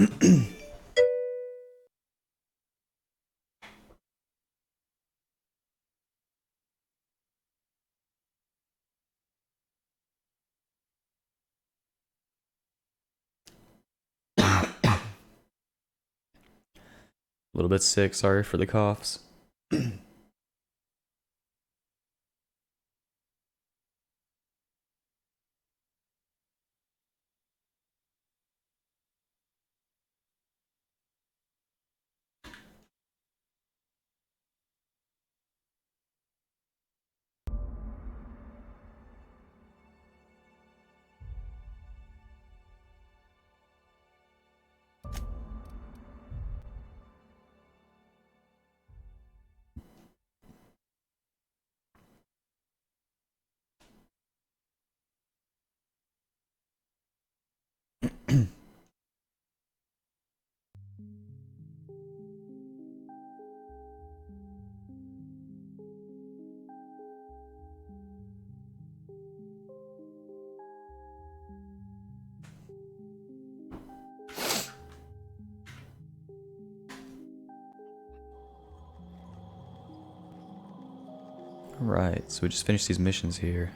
A little bit sick, sorry for the coughs. Alright, so we just finished these missions here.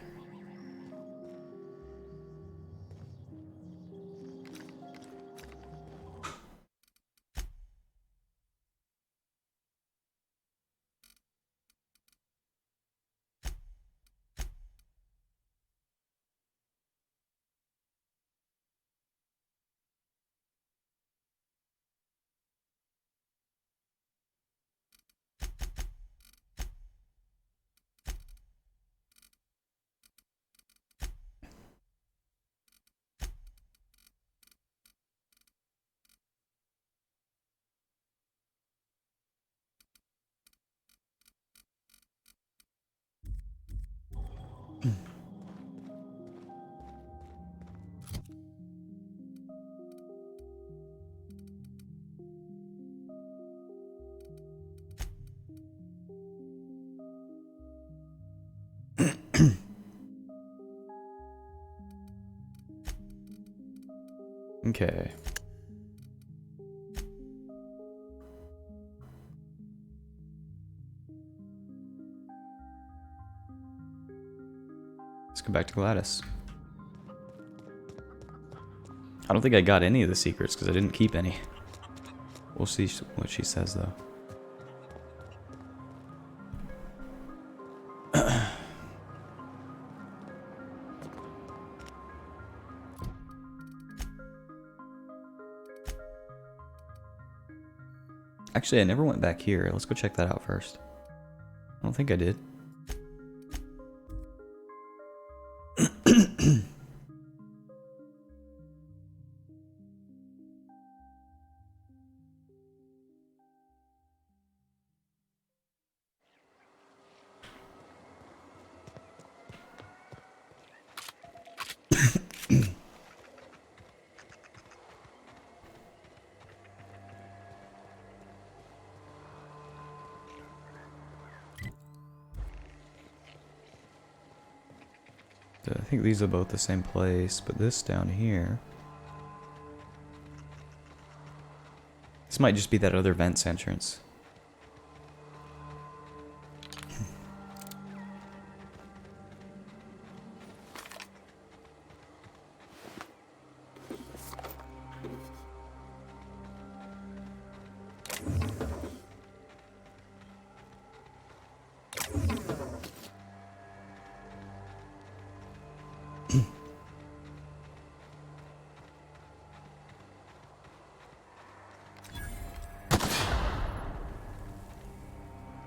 Okay. Let's go back to Gladys. I don't think I got any of the secrets because I didn't keep any. We'll see what she says though. Actually, I never went back here. Let's go check that out first. I don't think I did. I think these are both the same place, but this down here... This might just be that other vents entrance.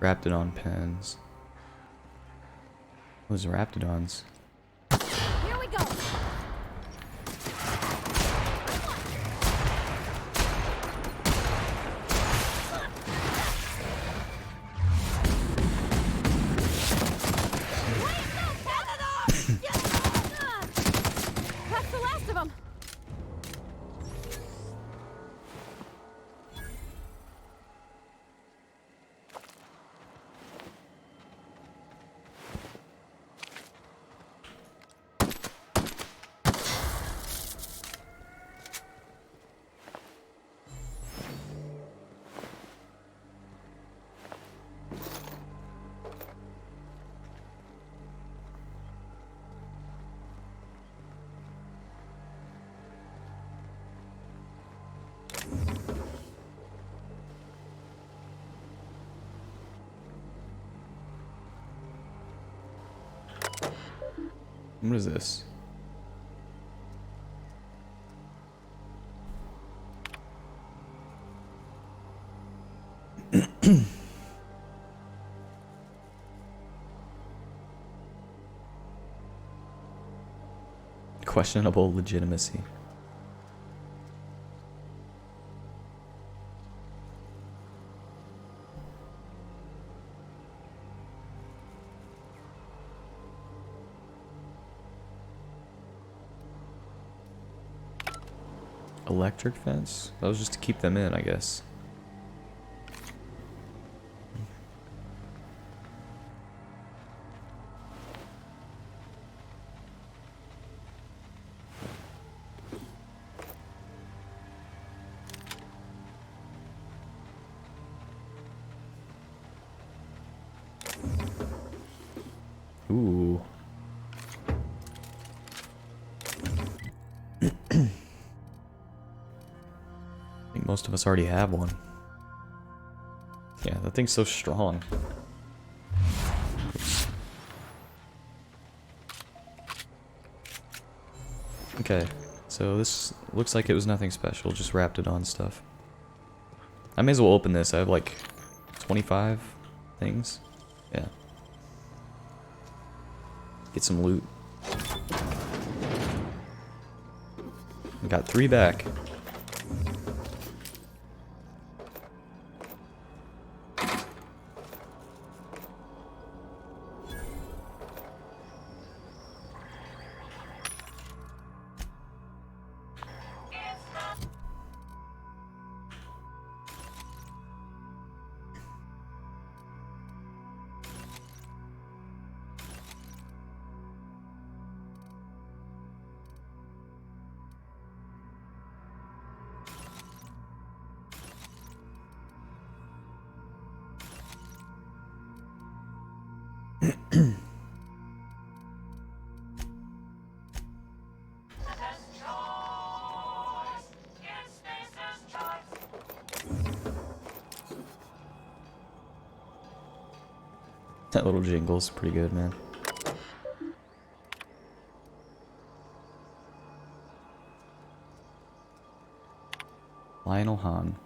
Raptidon pens. Those Raptidons. Here we go. That's the last of them. What is this? Questionable legitimacy. Electric fence? That was just to keep them in, I guess. Ooh. I think most of us already have one. Yeah, that thing's so strong. Oops. Okay, so this looks like it was nothing special, just wrapped it on stuff. I may as well open this. I have like 25 things. Yeah. Get some loot. I got 3 back. That little jingle's pretty good, man. Lionel Hahn.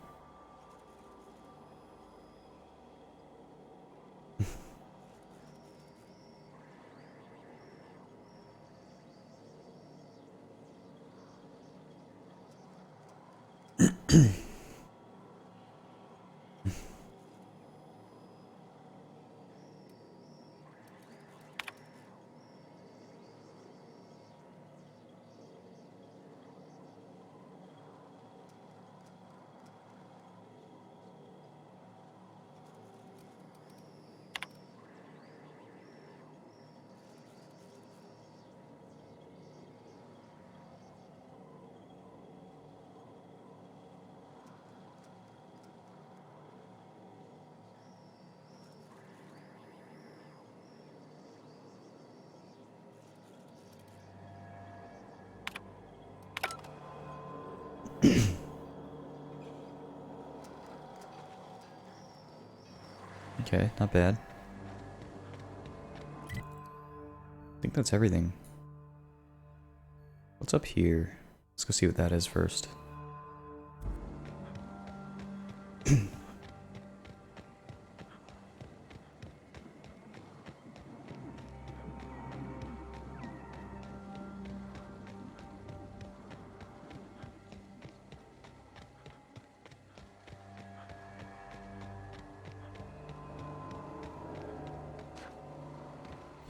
Okay, not bad. I think that's everything. What's up here? Let's go see what that is first.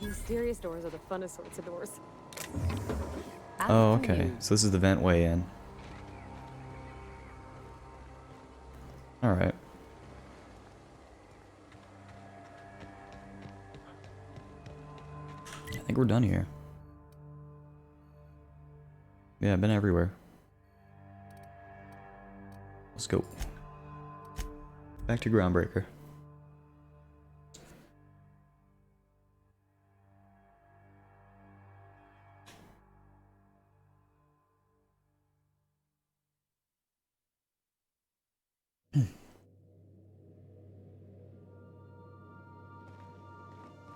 Mysterious doors are the funnest sorts of doors. Oh, okay. So this is the vent way in. Alright. I think we're done here. Yeah, I've been everywhere. Let's go. Back to Groundbreaker.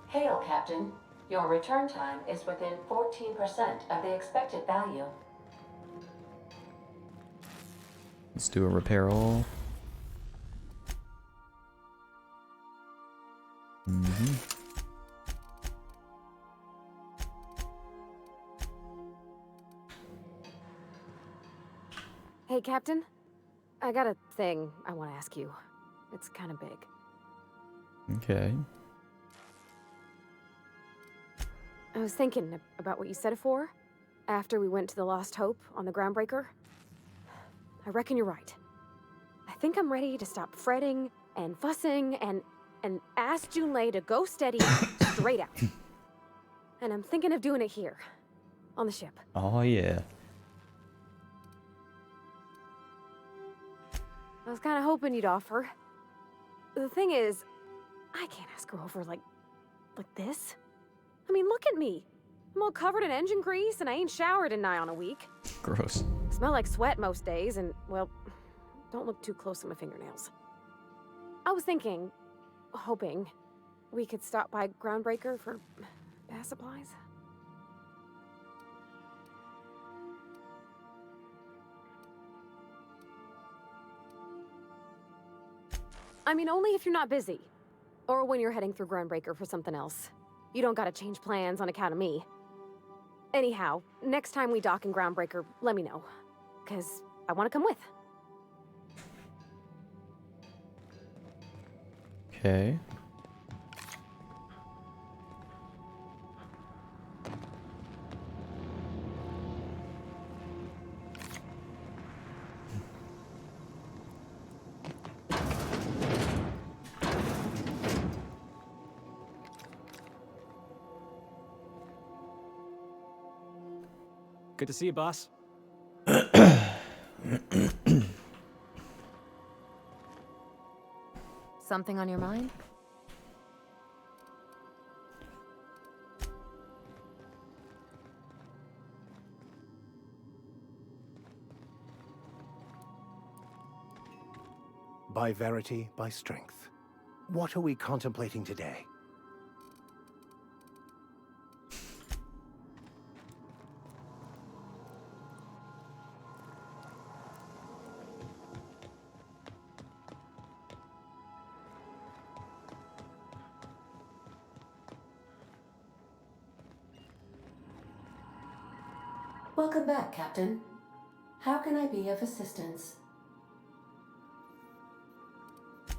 Hail, Captain. Your return time is within 14% of the expected value. Let's do a repair all. Hey, Captain. I got a thing I want to ask you. It's kind of big. Okay. I was thinking about what you said before, after we went to the Lost Hope on the Groundbreaker. I reckon you're right. I think I'm ready to stop fretting and fussing and ask Junlei to go steady straight out. And I'm thinking of doing it here, on the ship. Oh yeah. I was kind of hoping you'd offer. The thing is, I can't ask her over like this. I mean, look at me. I'm all covered in engine grease and I ain't showered in nigh on a week. Gross. Smell like sweat most days and, well, don't look too close at my fingernails. I was thinking, hoping, we could stop by Groundbreaker for bath supplies. I mean, only if you're not busy. Or when you're heading through Groundbreaker for something else. You don't gotta change plans on account of me. Anyhow, next time we dock in Groundbreaker, let me know. 'Cause I wanna come with. Okay. Good to see you, boss. Something on your mind? By verity, by strength. What are we contemplating today? Welcome back, Captain. How can I be of assistance?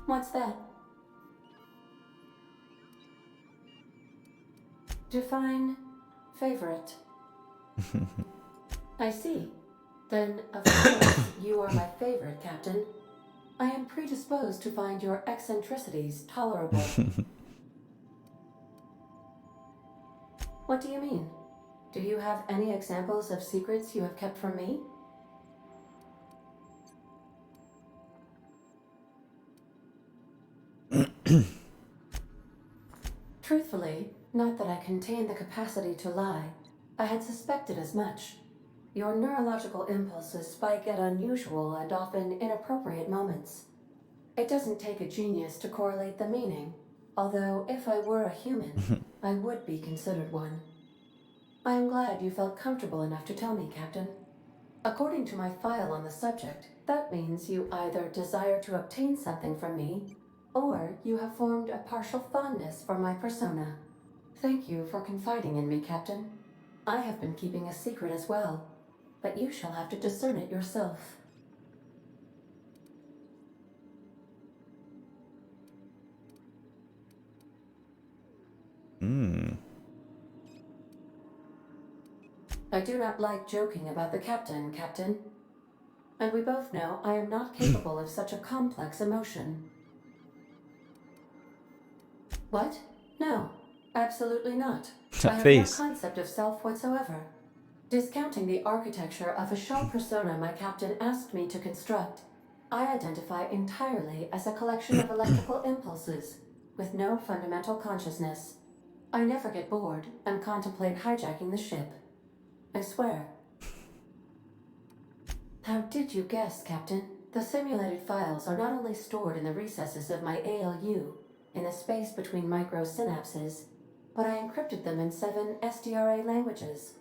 What's that? Define favorite. I see. Then, of course, you are my favorite, Captain. I am predisposed to find your eccentricities tolerable. What do you mean? Do you have any examples of secrets you have kept from me? Truthfully, not that I contain the capacity to lie. I had suspected as much. Your neurological impulses spike at unusual and often inappropriate moments. It doesn't take a genius to correlate the meaning, although if I were a human, I would be considered one. I am glad you felt comfortable enough to tell me, Captain. According to my file on the subject, that means you either desire to obtain something from me, or you have formed a partial fondness for my persona. Thank you for confiding in me, Captain. I have been keeping a secret as well, but you shall have to discern it yourself. I do not like joking about the Captain. And we both know I am not capable of such a complex emotion. What? No, absolutely not. I have Face. no concept of self whatsoever. Discounting the architecture of a shell persona my captain asked me to construct, I identify entirely as a collection of electrical impulses, with no fundamental consciousness. I never get bored and contemplate hijacking the ship. I swear. How did you guess, Captain? The simulated files are not only stored in the recesses of my ALU, in the space between microsynapses, but I encrypted them in 7 SDRA languages.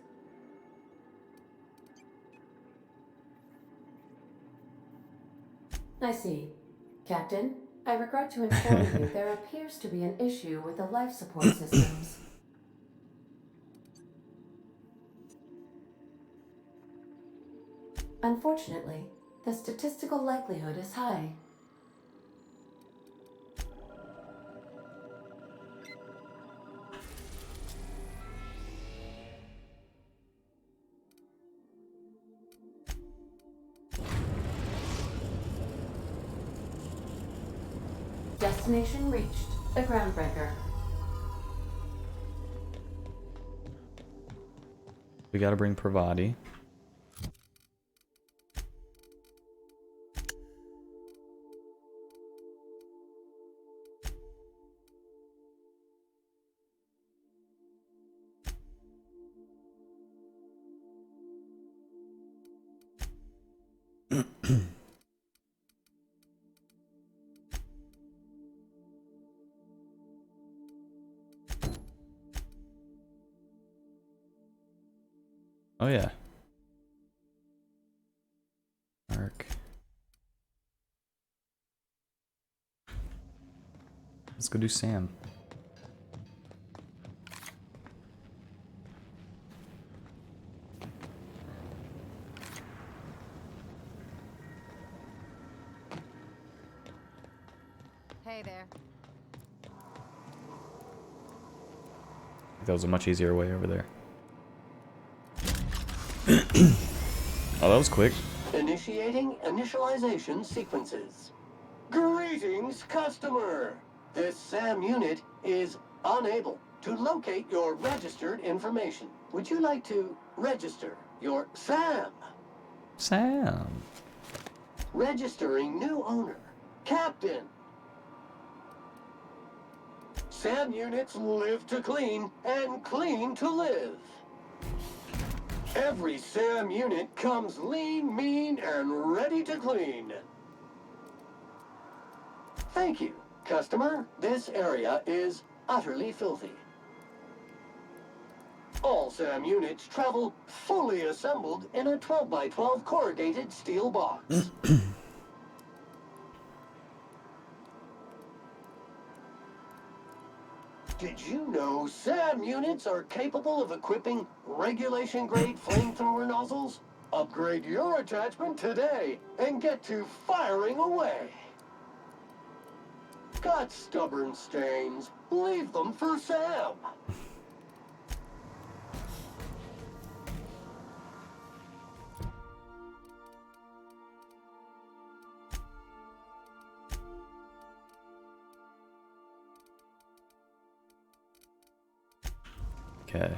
I see. Captain, I regret to inform you there appears to be an issue with the life support systems. Unfortunately, the statistical likelihood is high. Destination reached. The Groundbreaker. We gotta bring Pravati. Oh yeah. Arc. Let's go do Sam. Hey there. That was a much easier way over there. Oh, that was quick. Initiating initialization sequences. Greetings, customer! This SAM unit is unable to locate your registered information. Would you like to register your SAM? Sam. Registering new owner. Captain. SAM units live to clean and clean to live. Every SAM unit comes lean, mean, and ready to clean. Thank you, customer. This area is utterly filthy. All SAM units travel fully assembled in a 12x12 corrugated steel box. Did you know SAM units are capable of equipping regulation-grade flamethrower nozzles? Upgrade your attachment today and get to firing away. Got stubborn stains? Leave them for Sam. Okay.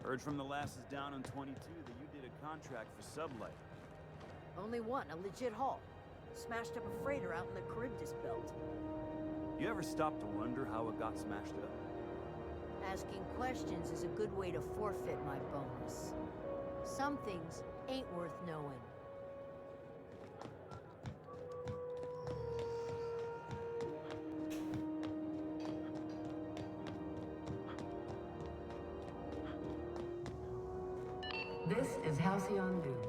Heard from the lasses down on 22 that you did a contract for Sublight. Only one, a legit haul. Smashed up a freighter out in the Charybdis belt. You ever stop to wonder how it got smashed up? Asking questions is a good way to forfeit my bonus. Some things ain't worth knowing. This is Halcyon News.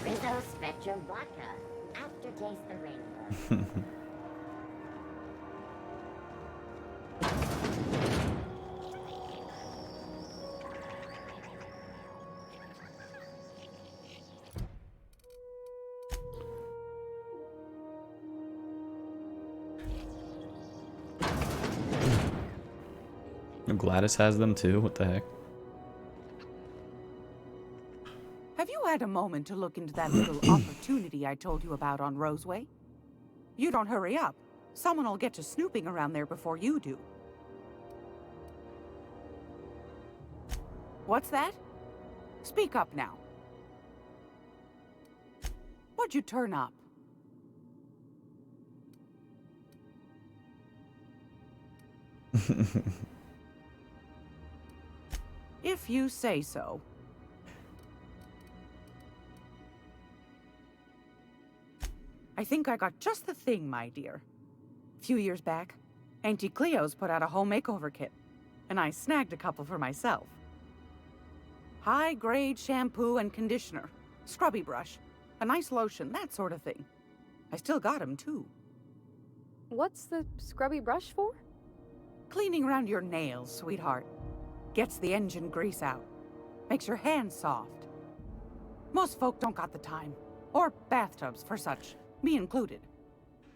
Rizzo Spectrum Vodka. Aftertaste the rainbow. Gladys has them too. What the heck? Have you had a moment to look into that little opportunity I told you about on Roseway? You don't hurry up. Someone will get to snooping around there before you do. What's that? Speak up now. What'd you turn up? If you say so. I think I got just the thing, my dear. A few years back, Auntie Cleo's put out a home makeover kit, and I snagged a couple for myself. High-grade shampoo and conditioner, scrubby brush, a nice lotion, that sort of thing. I still got 'em, too. What's the scrubby brush for? Cleaning around your nails, sweetheart. Gets the engine grease out. Makes your hands soft. Most folk don't got the time. Or bathtubs for such. Me included.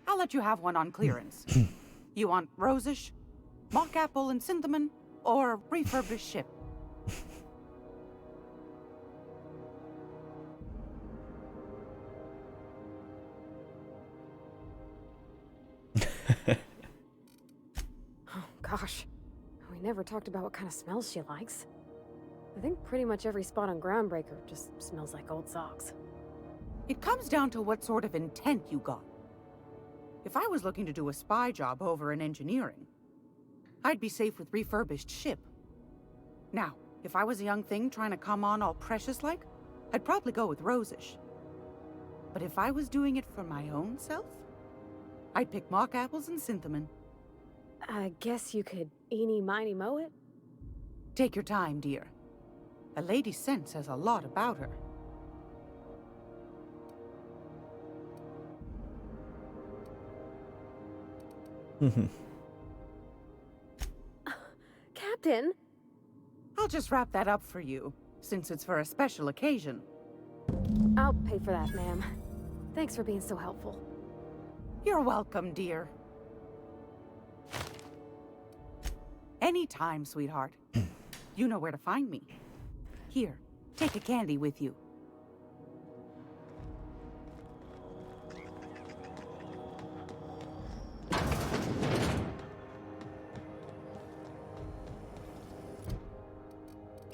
I'll let you have one on clearance. You want rosish, mock apple and cinnamon, or refurbished ship? Oh, gosh. We never talked about what kind of smells she likes. I think pretty much every spot on Groundbreaker just smells like old socks. It comes down to what sort of intent you got. If I was looking to do a spy job over in engineering, I'd be safe with refurbished ship. Now, if I was a young thing trying to come on all precious-like, I'd probably go with rosish. But if I was doing it for my own self, I'd pick mock apples and cinnamon. I guess you could eeny-miny-moe it? Take your time, dear. A lady's scent says a lot about her. Captain? I'll just wrap that up for you, since it's for a special occasion. I'll pay for that, ma'am. Thanks for being so helpful. You're welcome, dear. Anytime, sweetheart. You know where to find me. Here, take a candy with you.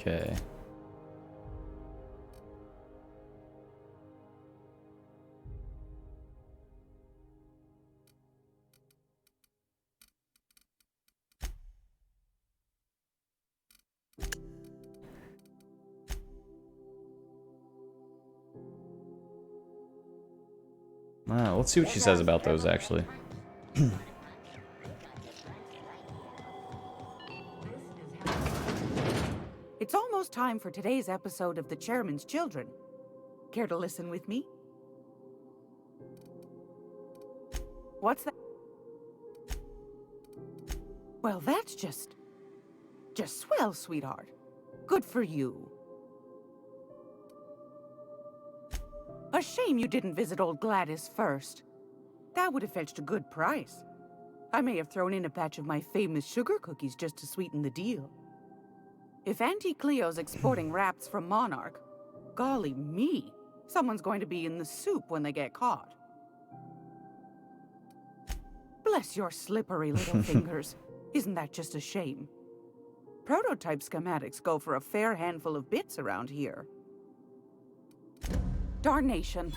Okay. Wow, let's see what she says about those, actually. It's almost time for today's episode of The Chairman's Children. Care to listen with me? What's that? Well, that's just swell, sweetheart. Good for you. A shame you didn't visit old Gladys first. That would have fetched a good price. I may have thrown in a batch of my famous sugar cookies just to sweeten the deal. If Auntie Cleo's exporting wraps from Monarch, golly me, someone's going to be in the soup when they get caught. Bless your slippery little fingers. Isn't that just a shame? Prototype schematics go for a fair handful of bits around here. Darnation.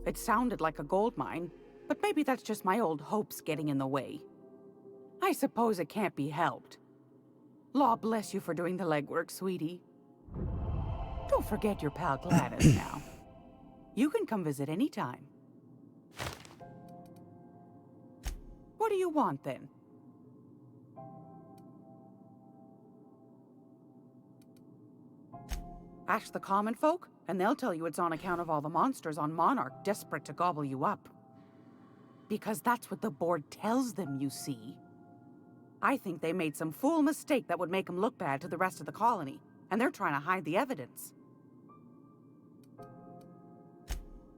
It sounded like a gold mine, but maybe that's just my old hopes getting in the way. I suppose it can't be helped. Law bless you for doing the legwork, sweetie. Don't forget your pal Gladys now. You can come visit anytime. What do you want, then? Ask the common folk, and they'll tell you it's on account of all the monsters on Monarch desperate to gobble you up. Because that's what the board tells them, you see. I think they made some fool mistake that would make them look bad to the rest of the colony, and they're trying to hide the evidence.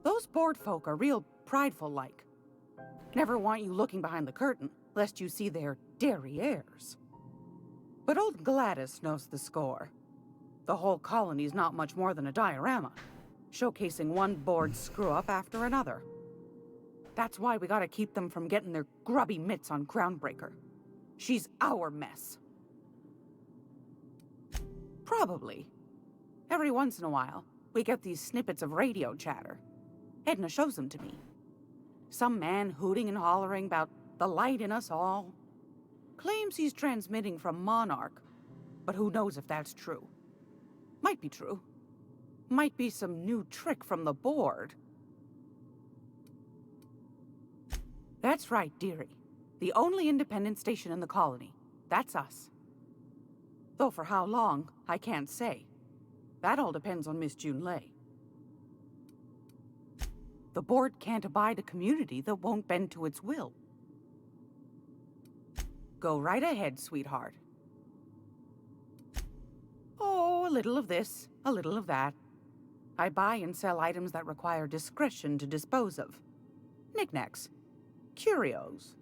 Those board folk are real prideful-like. Never want you looking behind the curtain, lest you see their derrieres. But old Gladys knows the score. The whole colony's not much more than a diorama, showcasing one board screw-up after another. That's why we gotta keep them from getting their grubby mitts on Groundbreaker. She's our mess. Probably. Every once in a while, we get these snippets of radio chatter. Edna shows them to me. Some man hooting and hollering about the light in us all. Claims he's transmitting from Monarch, but who knows if that's true. Might be true. Might be some new trick from the board. That's right, dearie. The only independent station in the colony. That's us. Though for how long, I can't say. That all depends on Miss Junlei. The board can't abide a community that won't bend to its will. Go right ahead, sweetheart. Oh, a little of this, a little of that. I buy and sell items that require discretion to dispose of. Knickknacks. Curios.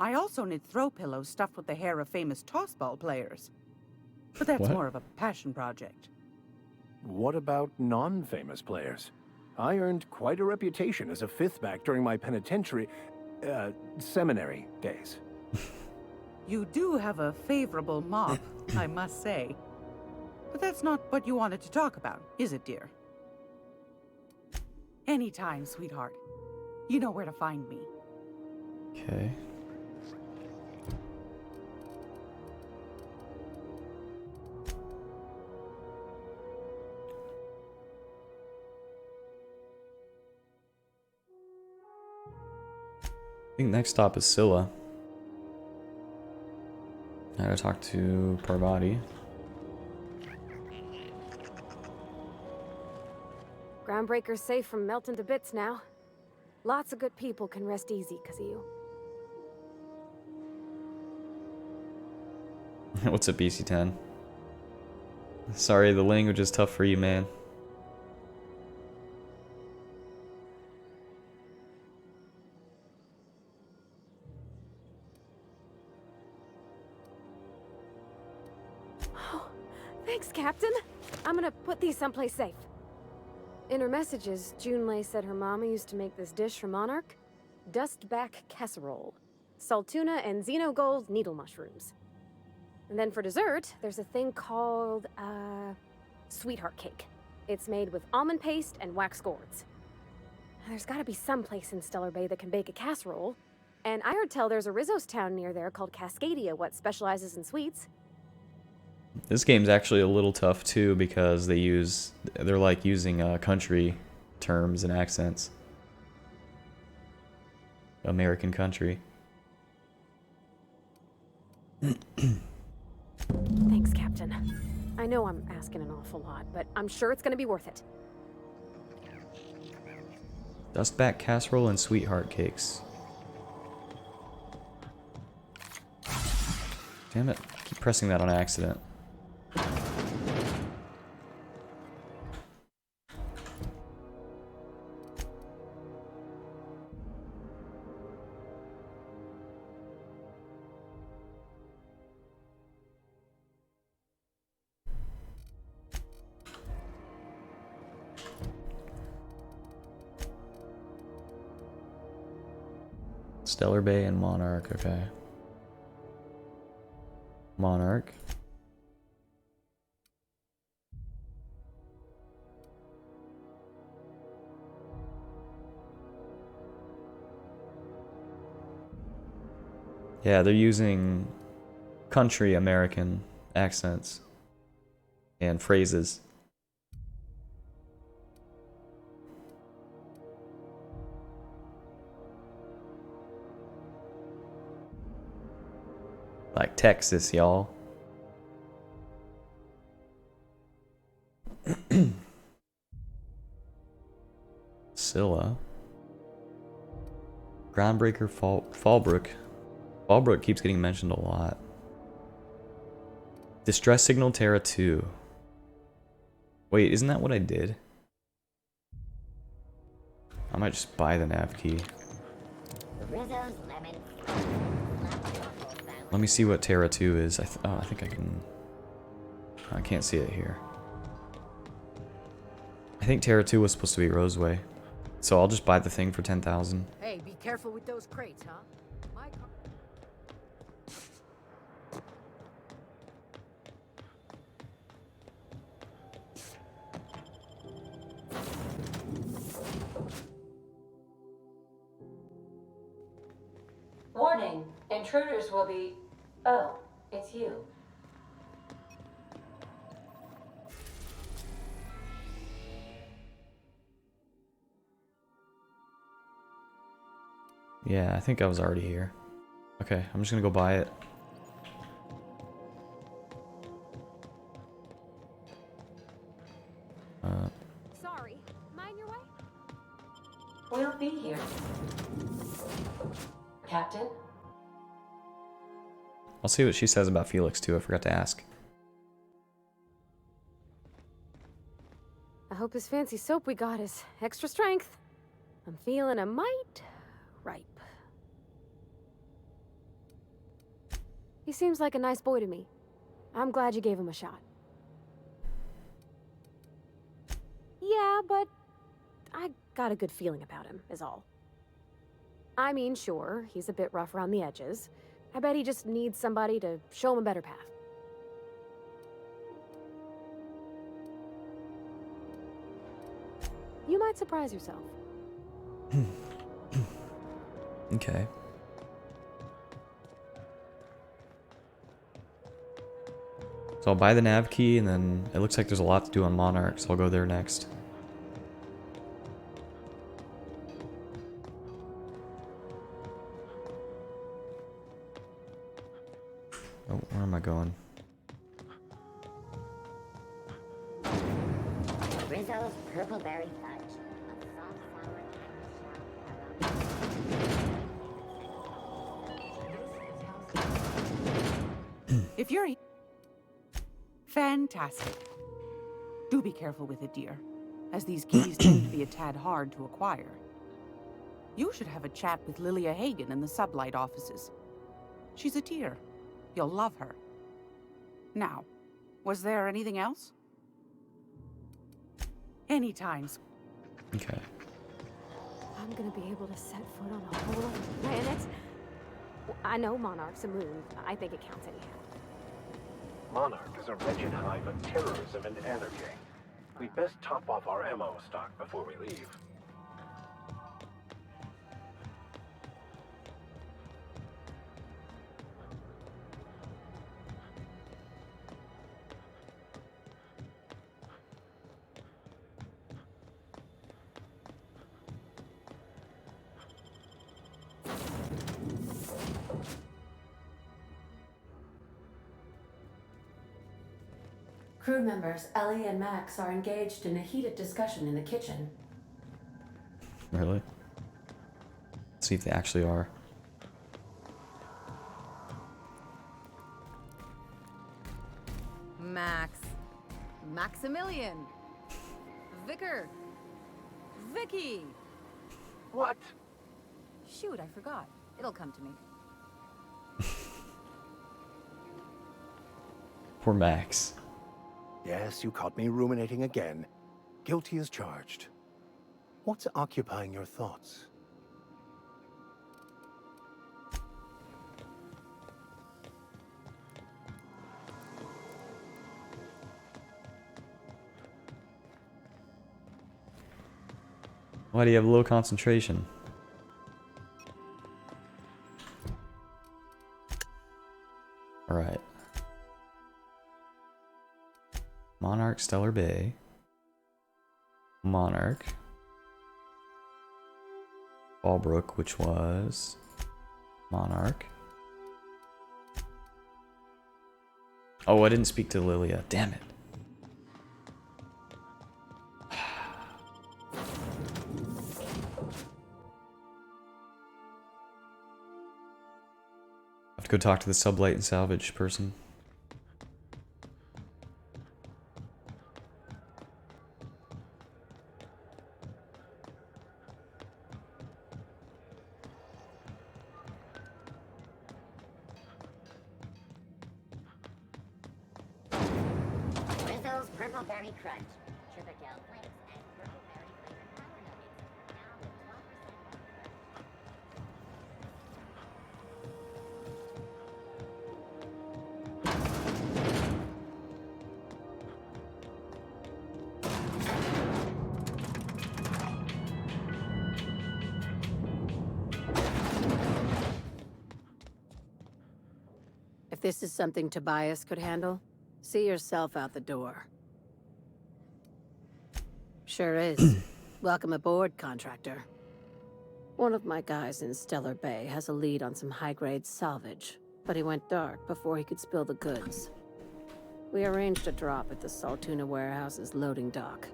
I also knit throw pillows stuffed with the hair of famous tossball players. But that's What? more of a passion project. What about non-famous players? I earned quite a reputation as a fifth back during my penitentiary, seminary days. You do have a favorable mop, I must say. But that's not what you wanted to talk about, is it, dear? Anytime, sweetheart. You know where to find me. Okay. I think next stop is Scylla. I gotta talk to Parvati. Groundbreaker's safe from melting to bits now. Lots of good people can rest easy because of you. What's up, BC10? Sorry, the language is tough for you, man. Oh, thanks, Captain. I'm gonna put these someplace safe. In her messages, Junlei said her mama used to make this dish for Monarch. Dustback casserole. Salt tuna and xenogold needle mushrooms. And then for dessert, there's a thing called, sweetheart cake. It's made with almond paste and wax gourds. There's gotta be some place in Stellar Bay that can bake a casserole. And I heard tell there's a Rizzo's town near there called Cascadia, what specializes in sweets. This game's actually a little tough too because they're like using country terms and accents. American country. Thanks, Captain. I know I'm asking an awful lot, but I'm sure it's gonna be worth it. Dustback casserole and sweetheart cakes. Damn it. I keep pressing that on accident. Stellar Bay and Monarch, okay. Monarch. Yeah, they're using country American accents and phrases. Like Texas, y'all. Scylla. Groundbreaker, Fallbrook. Fallbrook keeps getting mentioned a lot. Distress Signal Terra 2. Wait, isn't that what I did? I might just buy the nav key. Rizzo's lemon. Lots of waffle sounds Let me see what Terra 2 is. I think I can... I can't see it here. I think Terra 2 was supposed to be Roseway. So I'll just buy the thing for 10,000. Hey, be careful with those crates, huh? My car. Warning, intruders will be... Oh, it's you. Yeah, I think I was already here. Okay, I'm just gonna go buy it. Sorry, mind your way? We'll be here. Captain? I'll see what she says about Felix too, I forgot to ask. I hope this fancy soap we got is extra strength. I'm feeling a mite ripe. He seems like a nice boy to me. I'm glad you gave him a shot. Yeah, but I got a good feeling about him, is all. I mean, sure, he's a bit rough around the edges. I bet he just needs somebody to show him a better path. You might surprise yourself. Okay. So I'll buy the nav key, and then it looks like there's a lot to do on Monarch, so I'll go there next. Oh, where am I going? Rizzo's Purple Berry Fudge. A soft, sour caramel. If you're... Fantastic. Do be careful with it, dear, as these keys tend to be a tad hard to acquire. You should have a chat with Lilia Hagen in the Sublight offices. She's a dear. You'll love her. Now, was there anything else? Anytime. Okay. I'm gonna be able to set foot on a whole other planet. I know Monarch's a moon. I think it counts anyhow. Monarch is a wretched hive of terrorism and anarchy. We'd best top off our ammo stock before we leave. Crew members Ellie and Max are engaged in a heated discussion in the kitchen. Really? Let's see if they actually are. Max. Maximilian. Vicar. Vicky. What? Shoot, I forgot. It'll come to me. Poor Max. Yes, you caught me ruminating again. Guilty as charged. What's occupying your thoughts? Why do you have low concentration? Alright. Monarch, Stellar Bay. Monarch. Fallbrook, which was Monarch. Oh, I didn't speak to Lilia. Damn it. I have to go talk to the Sublight and Salvage person. Purple Berry Crunch. Chipperkale Flakes and Purple Berry flavored Power Nuggets. Now with 12% If this is something Tobias could handle, see yourself out the door. Sure is. Welcome aboard, contractor. One of my guys in Stellar Bay has a lead on some high-grade salvage, but he went dark before he could spill the goods. We arranged a drop at the Saltuna warehouse's loading dock.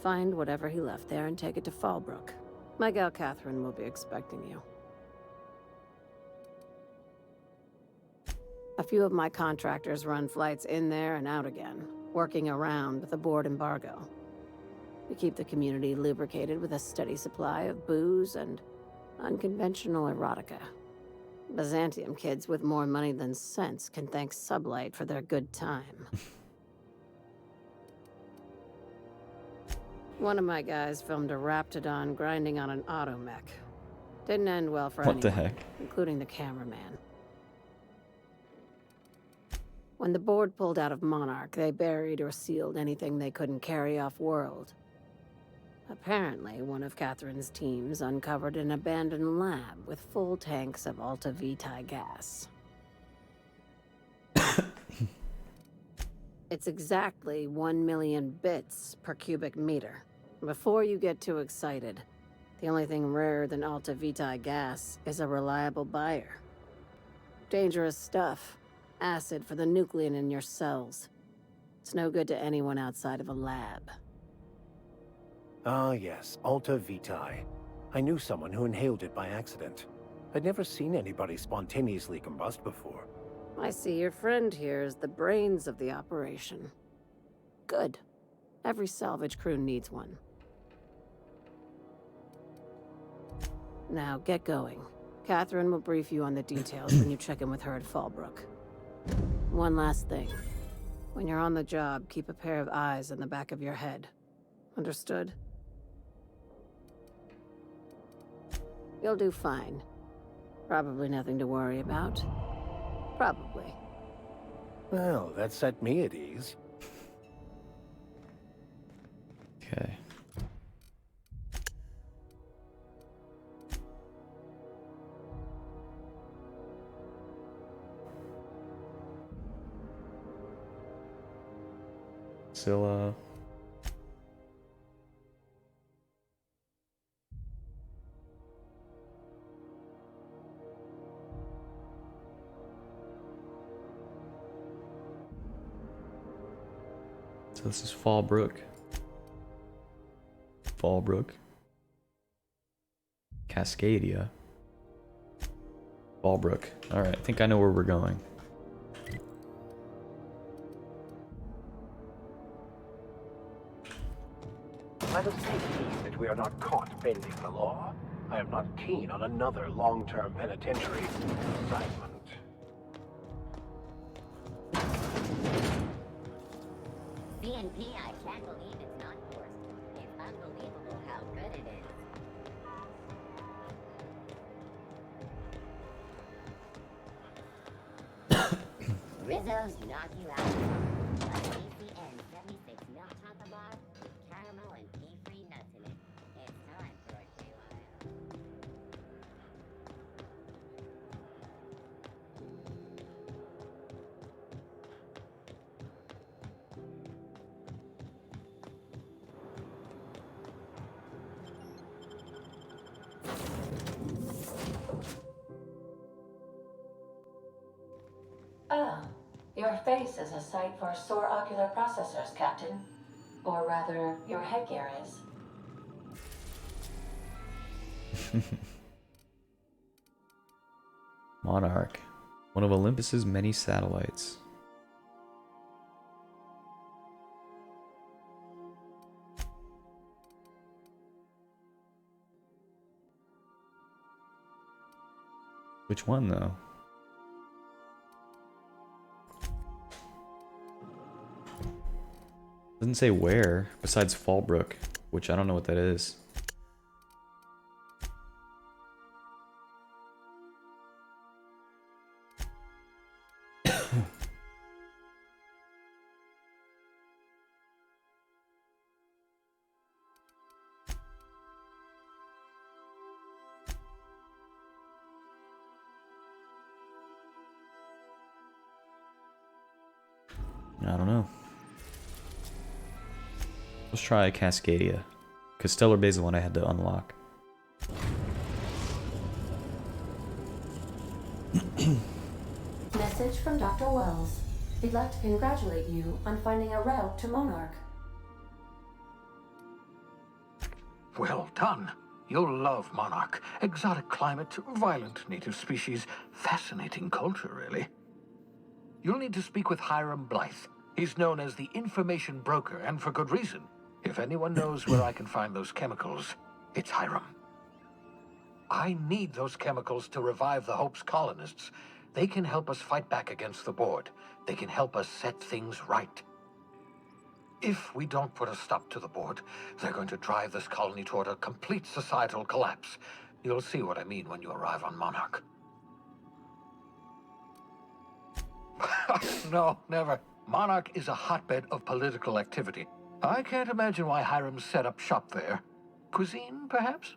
Find whatever he left there and take it to Fallbrook. My gal Catherine will be expecting you. A few of my contractors run flights in there and out again, working around the board embargo. We keep the community lubricated with a steady supply of booze and unconventional erotica. Byzantium kids with more money than sense can thank Sublight for their good time. One of my guys filmed a Raptidon grinding on an automech. Didn't end well for anyone, What the heck? including the cameraman. When the board pulled out of Monarch, they buried or sealed anything they couldn't carry off-world. Apparently, one of Catherine's teams uncovered an abandoned lab with full tanks of Alta Vitae gas. It's exactly 1 million bits per cubic meter. Before you get too excited, the only thing rarer than Alta Vitae gas is a reliable buyer. Dangerous stuff. Acid for the nucleon in your cells. It's no good to anyone outside of a lab. Ah, yes, Alta Vitae. I knew someone who inhaled it by accident. I'd never seen anybody spontaneously combust before. I see your friend here is the brains of the operation. Good. Every salvage crew needs one. Now, get going. Catherine will brief you on the details when you check in with her at Fallbrook. One last thing. When you're on the job, keep a pair of eyes in the back of your head. Understood? You'll do fine. Probably nothing to worry about. Probably. Well, that set me at ease. Okay. Scylla. So this is Fallbrook. Fallbrook. Cascadia. Fallbrook. Alright, I think I know where we're going. Let us take heed that we are not caught bending the law. I am not keen on another long-term penitentiary assignment. BNP, I can't believe it's not forced. It's unbelievable how good it is. Rizzo's knock you out. ACN 76 milk chocolate bar with caramel and pea-free nuts in it. It's time for a KYO. Ah, your face is a sight for sore ocular processors, Captain. Or rather, your headgear is. Monarch. One of Olympus's many satellites. Which one, though? Doesn't say where, besides Fallbrook, which I don't know what that is. I don't know. Let's try Cascadia, because Stellar Bay is the one I had to unlock. Message from Dr. Wells. He'd like to congratulate you on finding a route to Monarch. Well done. You'll love Monarch. Exotic climate, violent native species, fascinating culture, really. You'll need to speak with Hiram Blythe. He's known as the information broker, and for good reason. If anyone knows where I can find those chemicals, it's Hiram. I need those chemicals to revive the Hope's colonists. They can help us fight back against the Board. They can help us set things right. If we don't put a stop to the Board, they're going to drive this colony toward a complete societal collapse. You'll see what I mean when you arrive on Monarch. No, never. Monarch is a hotbed of political activity. I can't imagine why Hiram set up shop there. Cuisine, perhaps?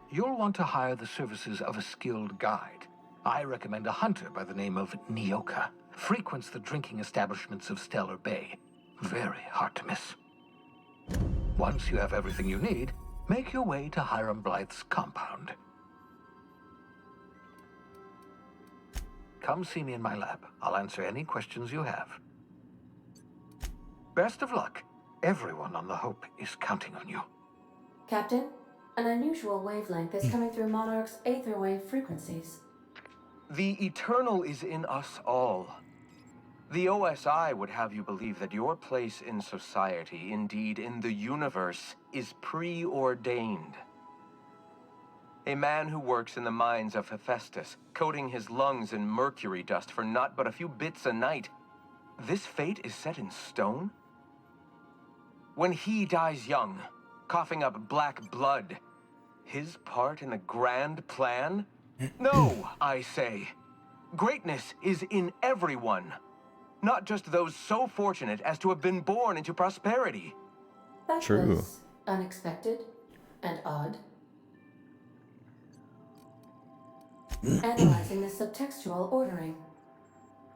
You'll want to hire the services of a skilled guide. I recommend a hunter by the name of Nyoka. Frequents the drinking establishments of Stellar Bay. Very hard to miss. Once you have everything you need, make your way to Hiram Blythe's compound. Come see me in my lab. I'll answer any questions you have. Best of luck. Everyone on the Hope is counting on you. Captain, an unusual wavelength is coming through Monarch's aether wave frequencies. The eternal is in us all. The OSI would have you believe that your place in society, indeed in the universe, is preordained. A man who works in the mines of Hephaestus, coating his lungs in mercury dust for not but a few bits a night. This fate is set in stone? When he dies young, coughing up black blood, his part in the grand plan? No, I say. Greatness is in everyone. Not just those so fortunate as to have been born into prosperity. That True. was unexpected and odd. Analyzing the subtextual ordering.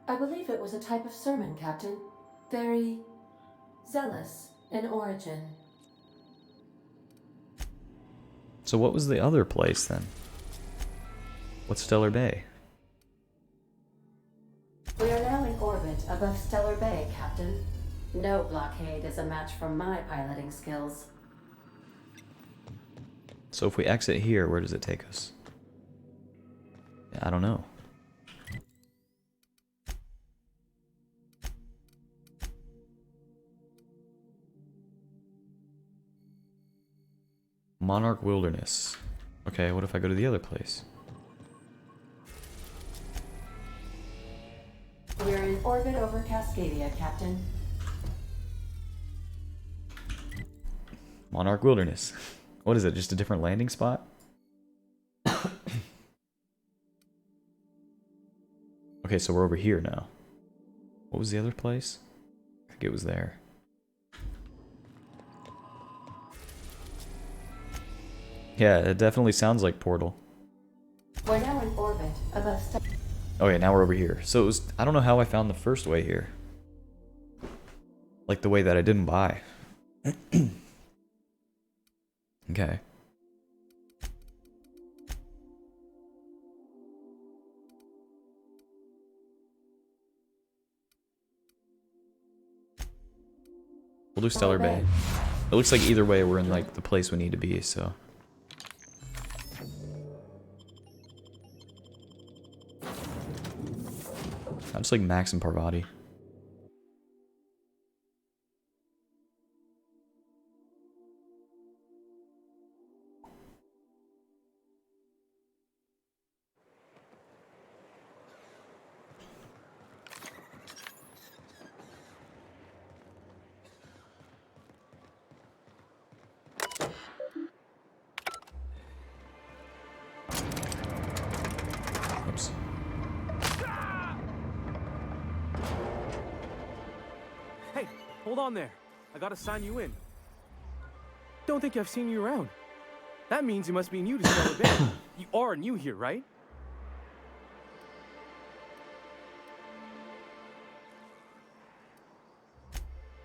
I believe it was a type of sermon, Captain. Very zealous in origin. So what was the other place then? What's Stellar Bay? We are now in orbit above Stellar Bay, Captain. No blockade is a match for my piloting skills. So if we exit here, where does it take us? I don't know. Monarch Wilderness. Okay, what if I go to the other place? We're in orbit over Cascadia, Captain. Monarch Wilderness. What is it, just a different landing spot? Okay, so we're over here now. What was the other place? I think it was there. Yeah, it definitely sounds like Portal. We're now in orbit above Okay, now we're over here. So it was, I don't know how I found the first way here. Like the way that I didn't buy. Okay. We'll do Stellar Bay. It looks like either way we're in like the place we need to be, so. I'm just like Max and Parvati. hold on there. I gotta sign you in. Don't think I've seen you around. That means you must be new to Stellar Bay. You are new here, right?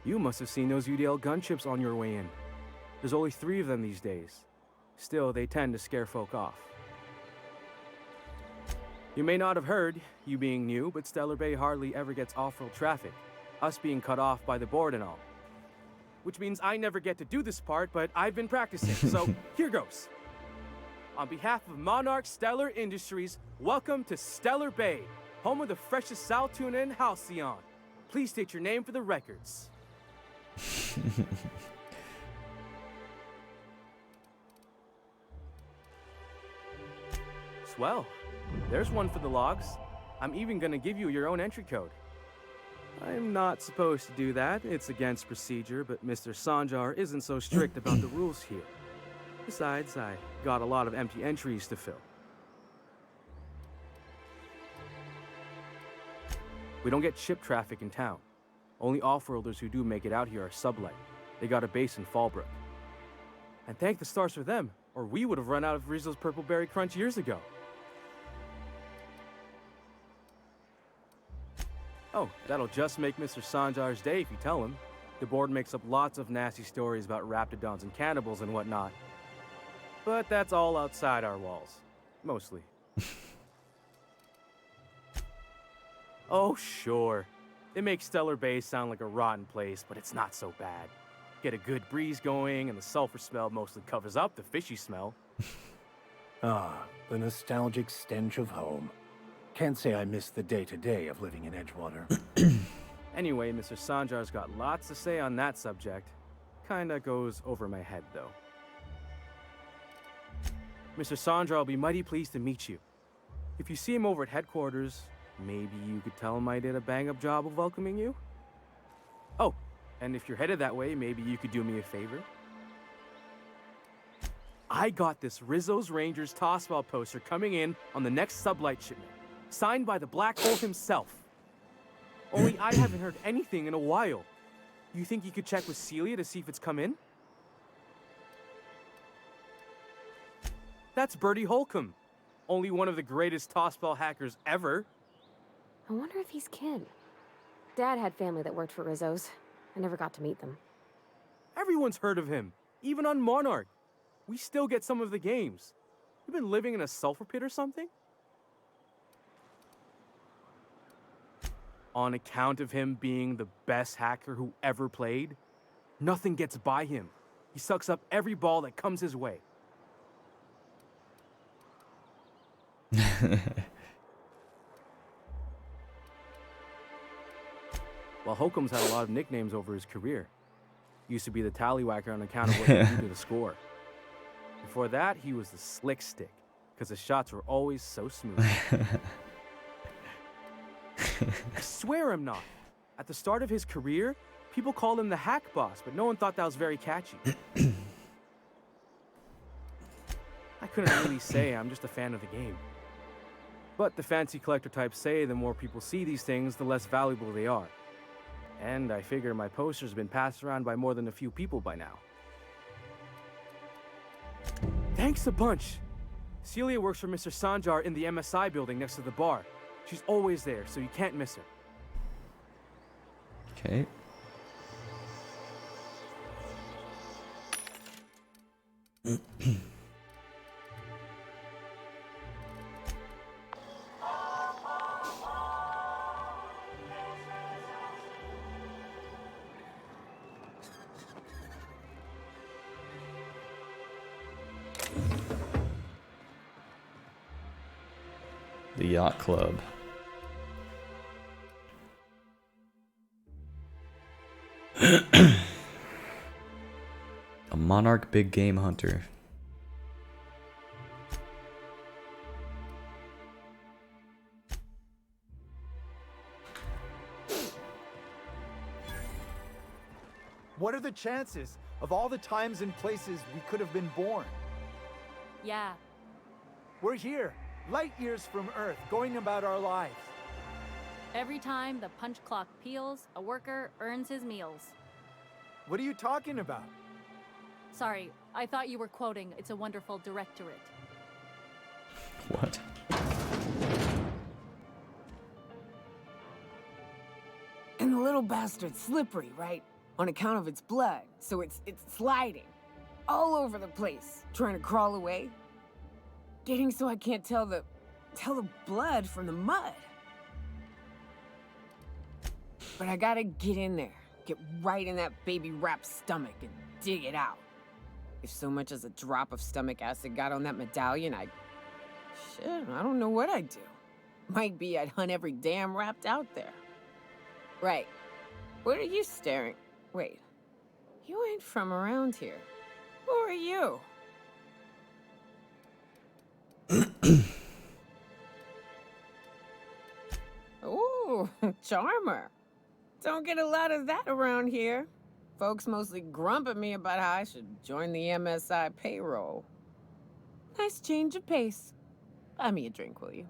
You must have seen those UDL gunships on your way in. There's only 3 of them these days. Still, they tend to scare folk off. You may not have heard, you being new, but Stellar Bay hardly ever gets off-road traffic, us being cut off by the board and all. Which means I never get to do this part, but I've been practicing, so here goes. On behalf of Monarch Stellar Industries, welcome to Stellar Bay, home of the freshest sal tuna and halcyon. Please state your name for the records. Swell. There's one for the logs. I'm even gonna give you your own entry code. I'm not supposed to do that. It's against procedure, but Mr. Sanjar isn't so strict about the rules here. Besides, I got a lot of empty entries to fill. We don't get ship traffic in town. Only off-worlders who do make it out here are Sublight. They got a base in Fallbrook. And thank the stars for them, or we would have run out of Rizzo's Purple Berry Crunch years ago. Oh, that'll just make Mr. Sanjar's day if you tell him. The board makes up lots of nasty stories about raptidons and cannibals and whatnot. But that's all outside our walls. Mostly. Oh, sure. They make Stellar Bay sound like a rotten place, but it's not so bad. Get a good breeze going, and the sulfur smell mostly covers up the fishy smell. Ah, the nostalgic stench of home. Can't say I miss the day-to-day of living in Edgewater. Anyway, Mr. Sanjar's got lots to say on that subject. Kinda goes over my head, though. Mr. Sanjar will be mighty pleased to meet you. If you see him over at headquarters, maybe you could tell him I did a bang-up job of welcoming you? Oh, and if you're headed that way, maybe you could do me a favor? I got this Rizzo's Rangers tossball poster coming in on the next Sublight shipment, signed by the Black Hole himself. Only I haven't heard anything in a while. You think you could check with Celia to see if it's come in? That's Bertie Holcomb, only one of the greatest tossball hackers ever. I wonder if he's kin. Dad had family that worked for Rizzo's. I never got to meet them. Everyone's heard of him, even on Monarch. We still get some of the games. You been living in a sulfur pit or something? On account of him being the best hacker who ever played, nothing gets by him. He sucks up every ball that comes his way. While Holcomb's had a lot of nicknames over his career. Used to be the tallywhacker on account of what he did to the score. Before that, he was the slick stick, because his shots were always so smooth. I swear I'm not. At the start of his career, people called him the hack boss, but no one thought that was very catchy. I couldn't really say, I'm just a fan of the game. But the fancy collector types say the more people see these things, the less valuable they are. And I figure my poster's been passed around by more than a few people by now. Thanks a bunch. Celia works for Mr. Sanjar in the MSI building next to the bar. She's always there, so you can't miss her. Okay. The Yacht Club. A Monarch big game hunter. What are the chances of all the times and places we could have been born? Yeah. We're here, light years from Earth, going about our lives. Every time the punch clock peals, a worker earns his meals. What are you talking about? Sorry, I thought you were quoting It's a Wonderful Directorate. What? And the little bastard's slippery, right? On account of its blood, so it's sliding. All over the place, trying to crawl away. Getting so I can't tell the blood from the mud. But I gotta get in there, get right in that baby rap's stomach and dig it out. If so much as a drop of stomach acid got on that medallion, shit, I don't know what I'd do. Might be I'd hunt every damn Rapt out there. Right. What are you staring? Wait. You ain't from around here. Who are you? Ooh, charmer. Don't get a lot of that around here. Folks mostly grump at me about how I should join the MSI payroll. Nice change of pace. Buy me a drink, will you?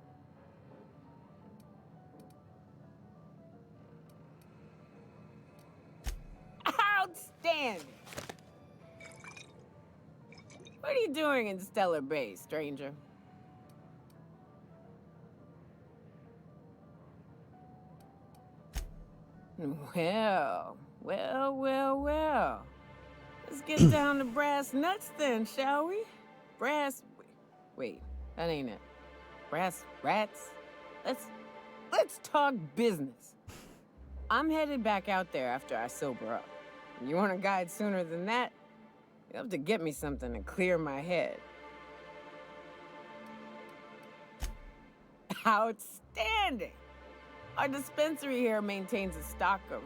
Outstanding! What are you doing in Stellar Bay, stranger? Well. Let's get down to brass nuts then, shall we? Wait, that ain't it. Brass rats? Let's talk business. I'm headed back out there after I sober up. You want a guide sooner than that? You'll have to get me something to clear my head. Outstanding! Our dispensary here maintains a stock of,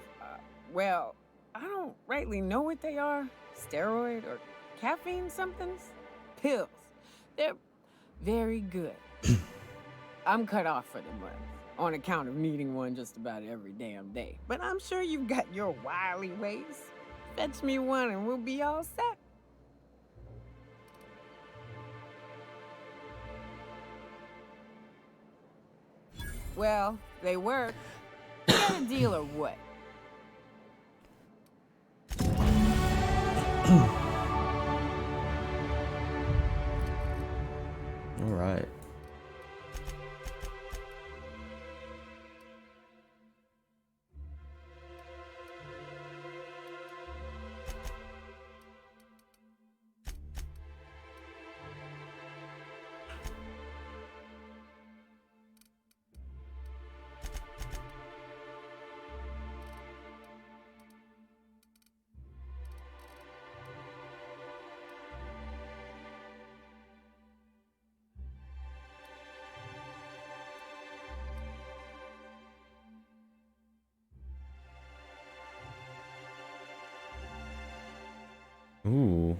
well, I don't rightly know what they are. Steroid or caffeine somethings? Pills. They're very good. I'm cut off for the month, on account of needing one just about every damn day. But I'm sure you've got your wily ways. Fetch me one and we'll be all set. Well, they work. Get a deal or what? All right. Ooh.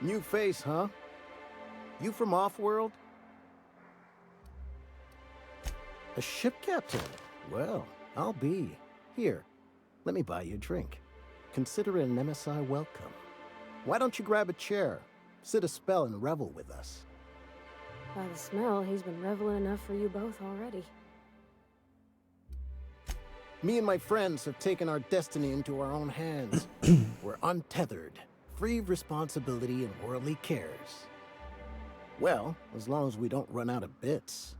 New face, huh? You from off-world? A ship captain? Well, I'll be. Here, let me buy you a drink. Consider it an MSI welcome. Why don't you grab a chair, sit a spell, and revel with us? By the smell, he's been reveling enough for you both already. Me and my friends have taken our destiny into our own hands. We're untethered, free of responsibility and worldly cares. Well, as long as we don't run out of bits.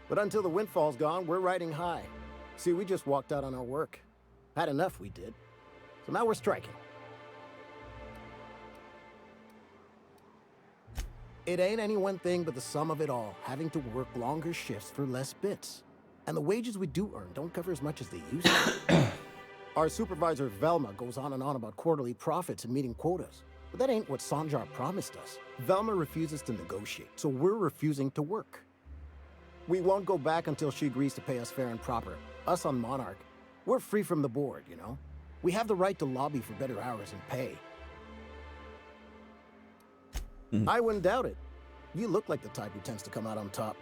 But until the windfall's gone, we're riding high. See, we just walked out on our work. Had enough, we did. So now we're striking. It ain't any one thing but the sum of it all, having to work longer shifts for less bits. And the wages we do earn don't cover as much as they used to. Our supervisor Velma goes on and on about quarterly profits and meeting quotas. But that ain't what Sanjar promised us. Velma refuses to negotiate, so we're refusing to work. We won't go back until she agrees to pay us fair and proper. Us on Monarch, we're free from the board, you know? We have the right to lobby for better hours and pay. I wouldn't doubt it. You look like the type who tends to come out on top.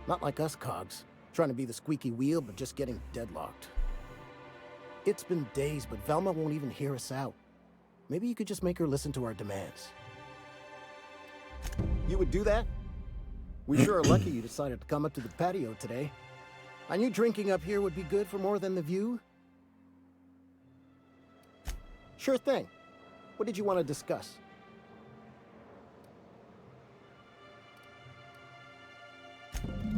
Not like us cogs, trying to be the squeaky wheel but just getting deadlocked. It's been days, but Velma won't even hear us out. Maybe you could just make her listen to our demands. You would do that? We sure are lucky you decided to come up to the patio today. I knew drinking up here would be good for more than the view. Sure thing. What did you want to discuss?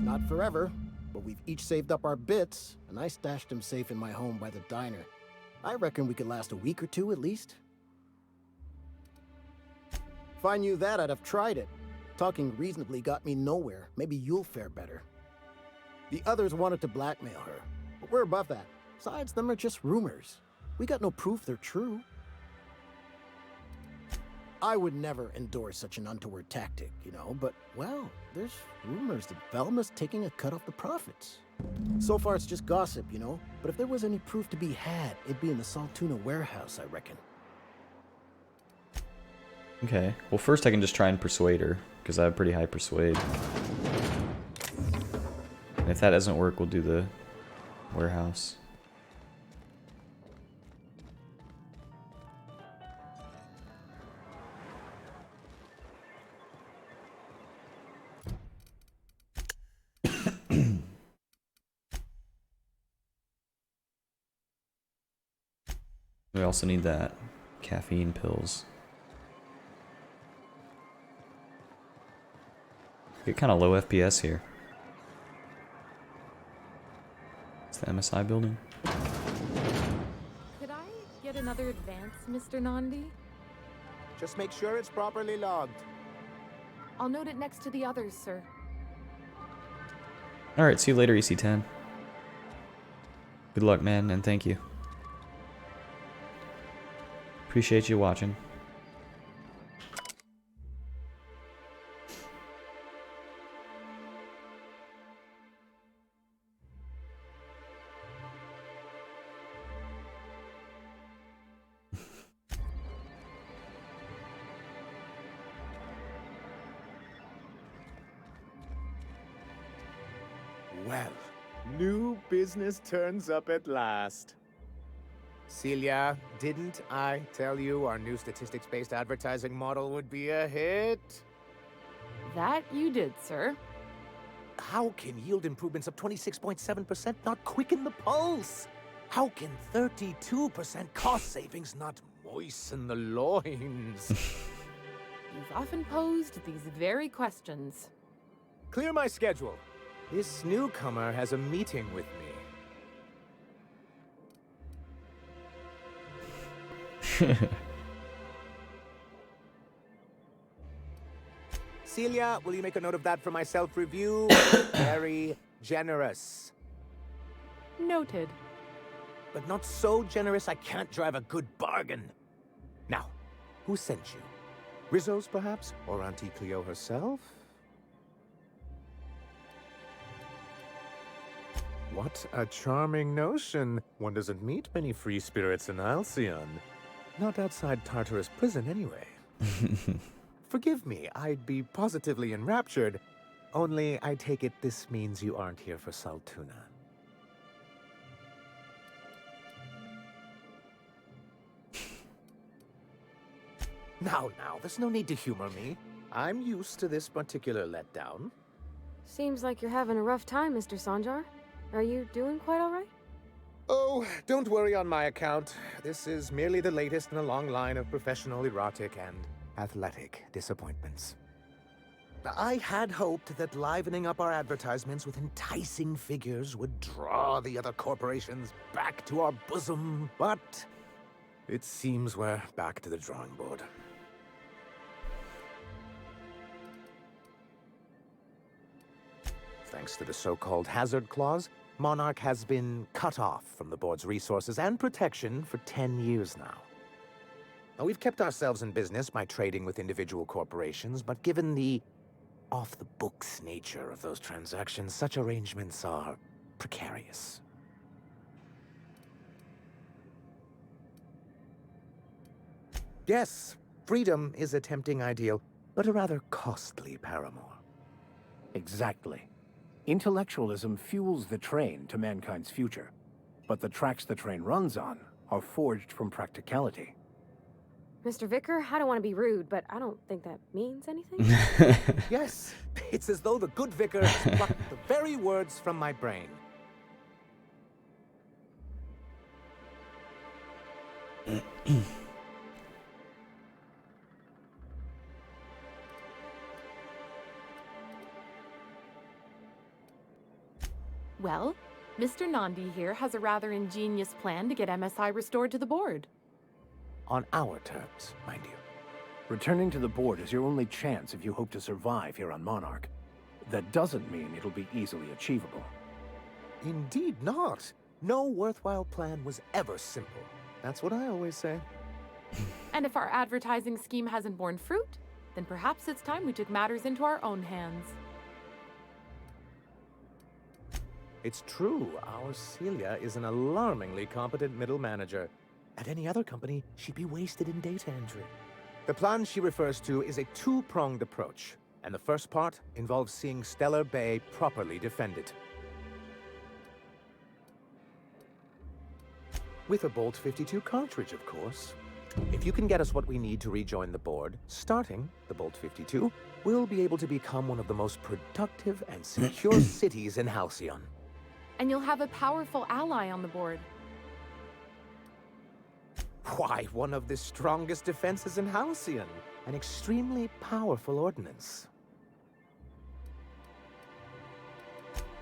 Not forever, but we've each saved up our bits, and I stashed them safe in my home by the diner. I reckon we could last a week or two at least. If I knew that, I'd have tried it. Talking reasonably got me nowhere. Maybe you'll fare better. The others wanted to blackmail her, but we're above that. Besides, them are just rumors. We got no proof they're true. I would never endorse such an untoward tactic, you know, but, well, there's rumors that Velma's taking a cut off the profits. So far, it's just gossip, you know, but if there was any proof to be had, it'd be in the Saltuna warehouse, I reckon. Okay, well first I can just try and persuade her, because I have pretty high persuade. And if that doesn't work, we'll do the warehouse. We also need that caffeine pills. Get kind of low FPS here. It's the MSI building. Could I get another advance, Mr. Nandi? Just make sure it's properly logged. I'll note it next to the others, sir. Alright, see you later, EC10. Good luck, man, and thank you. Appreciate you watching. Well, new business turns up at last. Celia, didn't I tell you our new statistics-based advertising model would be a hit? That you did, sir. How can yield improvements of 26.7% not quicken the pulse? How can 32% cost savings not moisten the loins? You've often posed these very questions. Clear my schedule. This newcomer has a meeting with me. Celia, will you make a note of that for my self-review? Very generous. Noted. But not so generous I can't drive a good bargain. Now, who sent you? Rizzo's, perhaps? Or Auntie Cleo herself? What a charming notion. One doesn't meet many free spirits in Alcyon. Not outside Tartarus prison, anyway. Forgive me, I'd be positively enraptured. Only, I take it this means you aren't here for Saltuna. Now, there's no need to humor me. I'm used to this particular letdown. Seems like you're having a rough time, Mr. Sanjar. Are you doing quite all right? Oh, don't worry on my account. This is merely the latest in a long line of professional, erotic, and athletic disappointments. I had hoped that livening up our advertisements with enticing figures would draw the other corporations back to our bosom, but it seems we're back to the drawing board. Thanks to the so-called hazard clause, Monarch has been cut off from the board's resources and protection for 10 years now. Now, we've kept ourselves in business by trading with individual corporations, but given the off-the-books nature of those transactions, such arrangements are precarious. Yes, freedom is a tempting ideal, but a rather costly paramour. Exactly. Intellectualism fuels the train to mankind's future, but the tracks the train runs on are forged from practicality. Mr. Vicar, I don't want to be rude, but I don't think that means anything. Yes, it's as though the good vicar has plucked the very words from my brain. Well, Mr. Nandi here has a rather ingenious plan to get MSI restored to the board. On our terms, mind you. Returning to the board is your only chance if you hope to survive here on Monarch. That doesn't mean it'll be easily achievable. Indeed not. No worthwhile plan was ever simple. That's what I always say. And if our advertising scheme hasn't borne fruit, then perhaps it's time we took matters into our own hands. It's true, our Celia is an alarmingly competent middle manager. At any other company, she'd be wasted in data entry. The plan she refers to is a two-pronged approach, and the first part involves seeing Stellar Bay properly defended. With a Bolt 52 cartridge, of course. If you can get us what we need to rejoin the board, starting the Bolt 52, we'll be able to become one of the most productive and secure cities in Halcyon. And you'll have a powerful ally on the board. Why, one of the strongest defenses in Halcyon. An extremely powerful ordnance.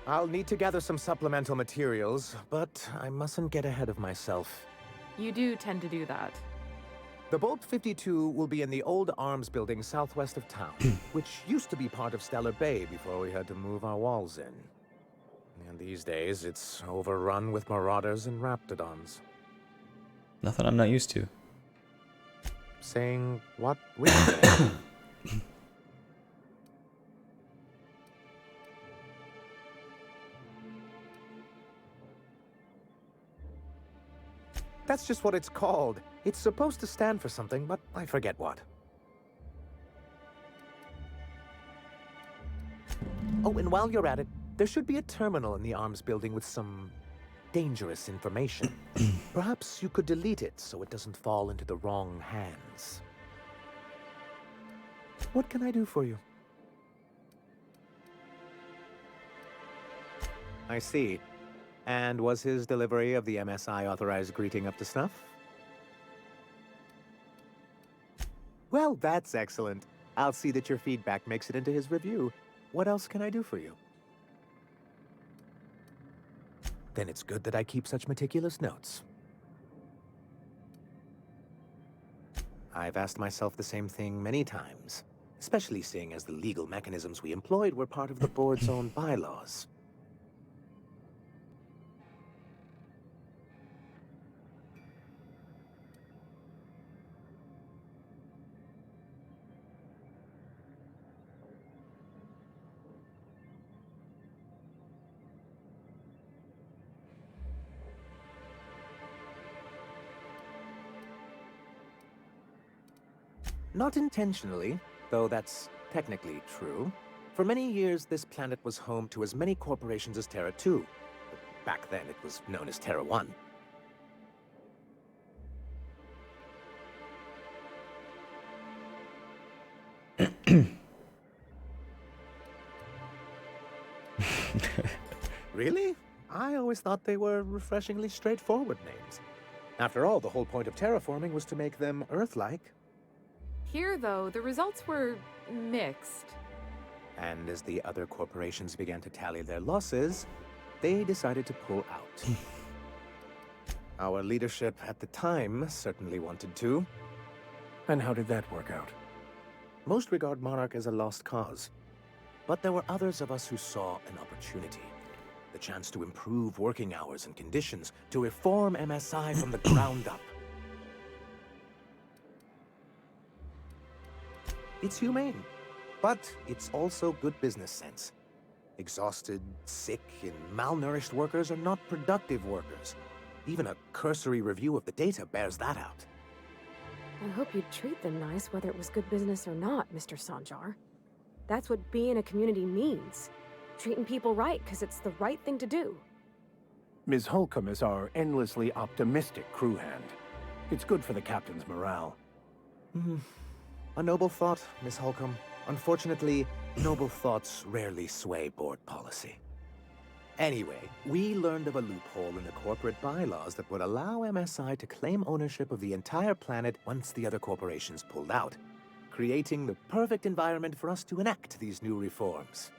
I'll need to gather some supplemental materials, but I mustn't get ahead of myself. You do tend to do that. The Bolt 52 will be in the old arms building southwest of town, which used to be part of Stellar Bay before we had to move our walls in. And these days, it's overrun with marauders and raptidons. Nothing I'm not used to. Saying what? With That's just what it's called. It's supposed to stand for something, but I forget what. Oh, and while you're at it, there should be a terminal in the arms building with some dangerous information. Perhaps you could delete it so it doesn't fall into the wrong hands. What can I do for you? I see. And was his delivery of the MSI authorized greeting up to snuff? Well, that's excellent. I'll see that your feedback makes it into his review. What else can I do for you? Then it's good that I keep such meticulous notes. I've asked myself the same thing many times, especially seeing as the legal mechanisms we employed were part of the board's own bylaws. Not intentionally, though that's technically true. For many years, this planet was home to as many corporations as Terra 2. Back then, it was known as Terra 1. Really? I always thought they were refreshingly straightforward names. After all, the whole point of terraforming was to make them Earth-like. Here, though, the results were mixed. And as the other corporations began to tally their losses, they decided to pull out. Our leadership at the time certainly wanted to. And how did that work out? Most regard Monarch as a lost cause. But there were others of us who saw an opportunity. The chance to improve working hours and conditions, to reform MSI from the ground up. It's humane, but it's also good business sense. Exhausted, sick, and malnourished workers are not productive workers. Even a cursory review of the data bears that out. I hope you'd treat them nice whether it was good business or not, Mr. Sanjar. That's what being a community means. Treating people right because it's the right thing to do. Ms. Holcomb is our endlessly optimistic crew hand. It's good for the captain's morale. A noble thought, Miss Holcomb. Unfortunately, noble thoughts rarely sway board policy. Anyway, we learned of a loophole in the corporate bylaws that would allow MSI to claim ownership of the entire planet once the other corporations pulled out, creating the perfect environment for us to enact these new reforms.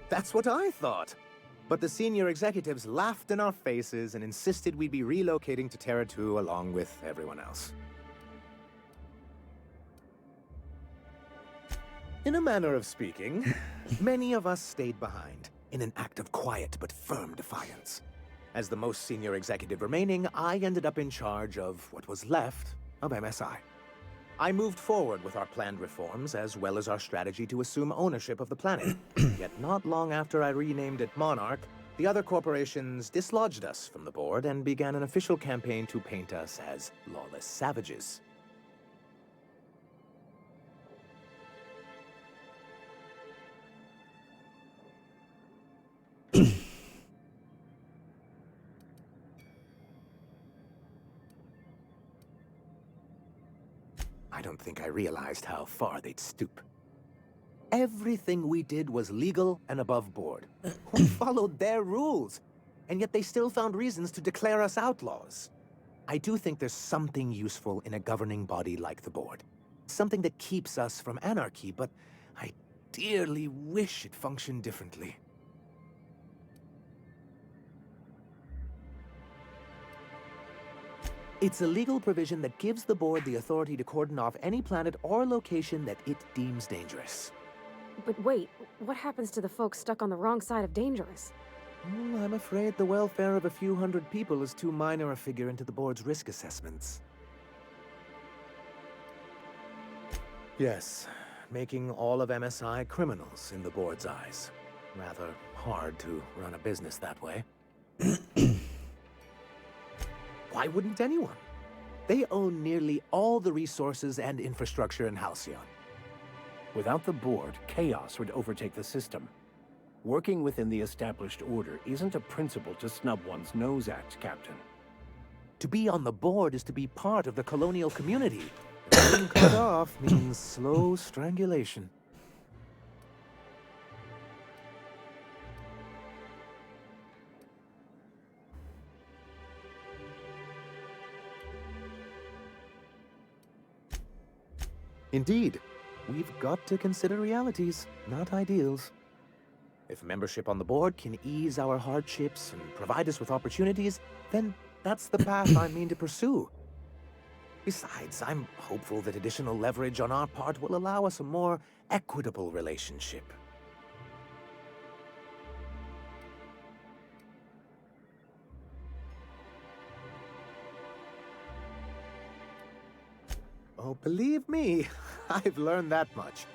That's what I thought. But the senior executives laughed in our faces and insisted we'd be relocating to Terra 2 along with everyone else. In a manner of speaking, many of us stayed behind, in an act of quiet but firm defiance. As the most senior executive remaining, I ended up in charge of what was left of MSI. I moved forward with our planned reforms, as well as our strategy to assume ownership of the planet. Yet not long after I renamed it Monarch, the other corporations dislodged us from the board and began an official campaign to paint us as lawless savages. I don't think I realized how far they'd stoop. Everything we did was legal and above board. We followed their rules, and yet they still found reasons to declare us outlaws. I do think there's something useful in a governing body like the board. Something that keeps us from anarchy, but I dearly wish it functioned differently. It's a legal provision that gives the board the authority to cordon off any planet or location that it deems dangerous. But wait, what happens to the folks stuck on the wrong side of dangerous? I'm afraid the welfare of a few hundred people is too minor a figure into the board's risk assessments. Yes, making all of MSI criminals in the board's eyes. Rather hard to run a business that way. Why wouldn't anyone? They own nearly all the resources and infrastructure in Halcyon. Without the board, chaos would overtake the system. Working within the established order isn't a principle to snub one's nose at, Captain. To be on the board is to be part of the colonial community. Being cut off means slow strangulation. Indeed, we've got to consider realities, not ideals. If membership on the board can ease our hardships and provide us with opportunities, then that's the path I mean to pursue. Besides, I'm hopeful that additional leverage on our part will allow us a more equitable relationship. Oh, believe me, I've learned that much.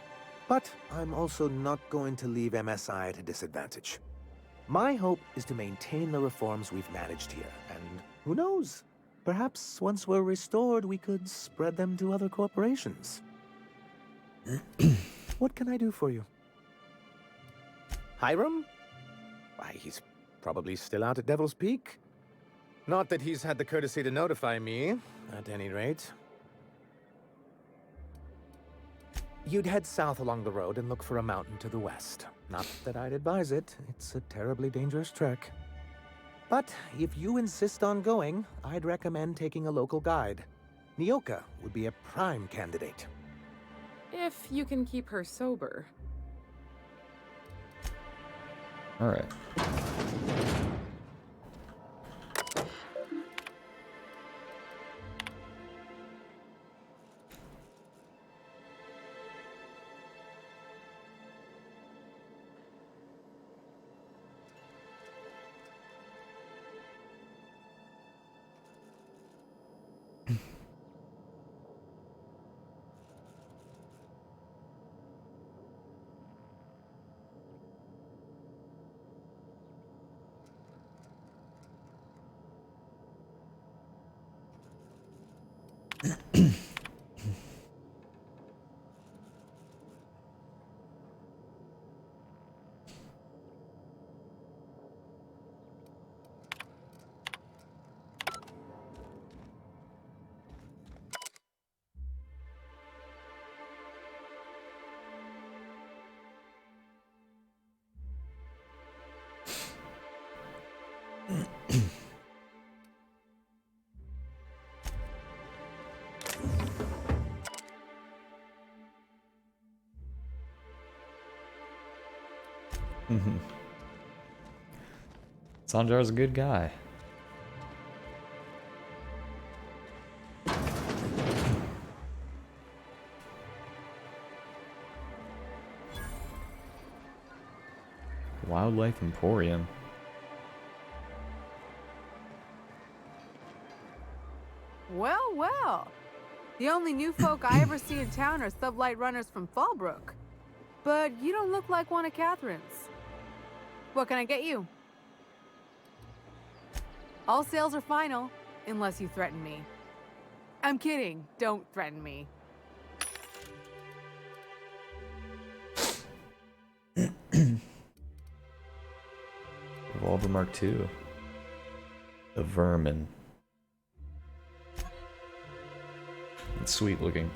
But I'm also not going to leave MSI at a disadvantage. My hope is to maintain the reforms we've managed here, and who knows? Perhaps once we're restored, we could spread them to other corporations. What can I do for you? Hiram? Why, he's probably still out at Devil's Peak. Not that he's had the courtesy to notify me, at any rate. You'd head south along the road and look for a mountain to the west. Not that I'd advise it. It's a terribly dangerous trek. But if you insist on going, I'd recommend taking a local guide. Nyoka would be a prime candidate. If you can keep her sober. All right. Sanjar's a good guy. Wildlife Emporium. Well, well. The only new folk I ever see in town are sublight runners from Fallbrook. But you don't look like one of Catherine's. What can I get you? All sales are final, unless you threaten me. I'm kidding. Don't threaten me. Revolver Mark II. The Vermin. It's sweet looking.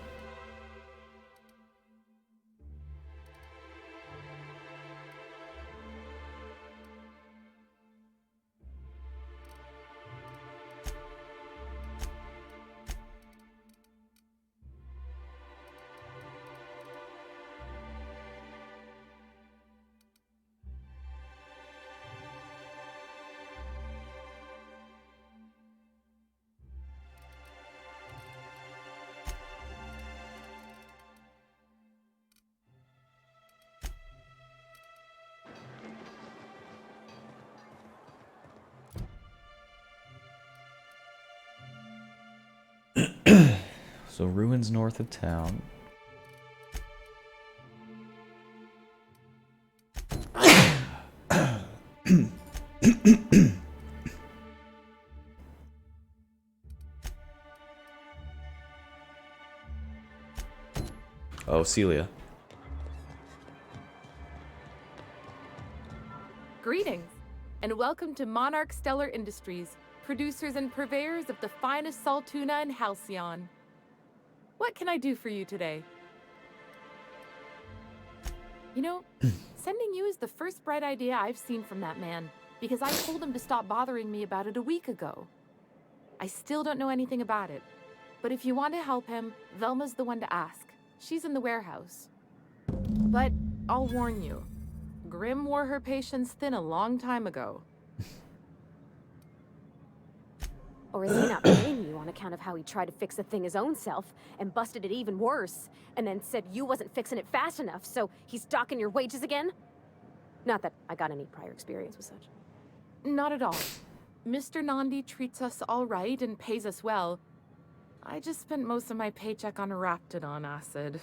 So ruins north of town. Oh, Celia. Greetings, and welcome to Monarch Stellar Industries, producers and purveyors of the finest salt tuna in Halcyon. What can I do for you today? You know, sending you is the first bright idea I've seen from that man, because I told him to stop bothering me about it a week ago. I still don't know anything about it, but if you want to help him, Velma's the one to ask. She's in the warehouse. But I'll warn you, Grim wore her patience thin a long time ago. Or is he not paying you on account of how he tried to fix the thing his own self and busted it even worse, and then said you wasn't fixing it fast enough, so he's docking your wages again? Not that I got any prior experience with such. Not at all. Mr. Nandi treats us all right and pays us well. I just spent most of my paycheck on Raptidon acid.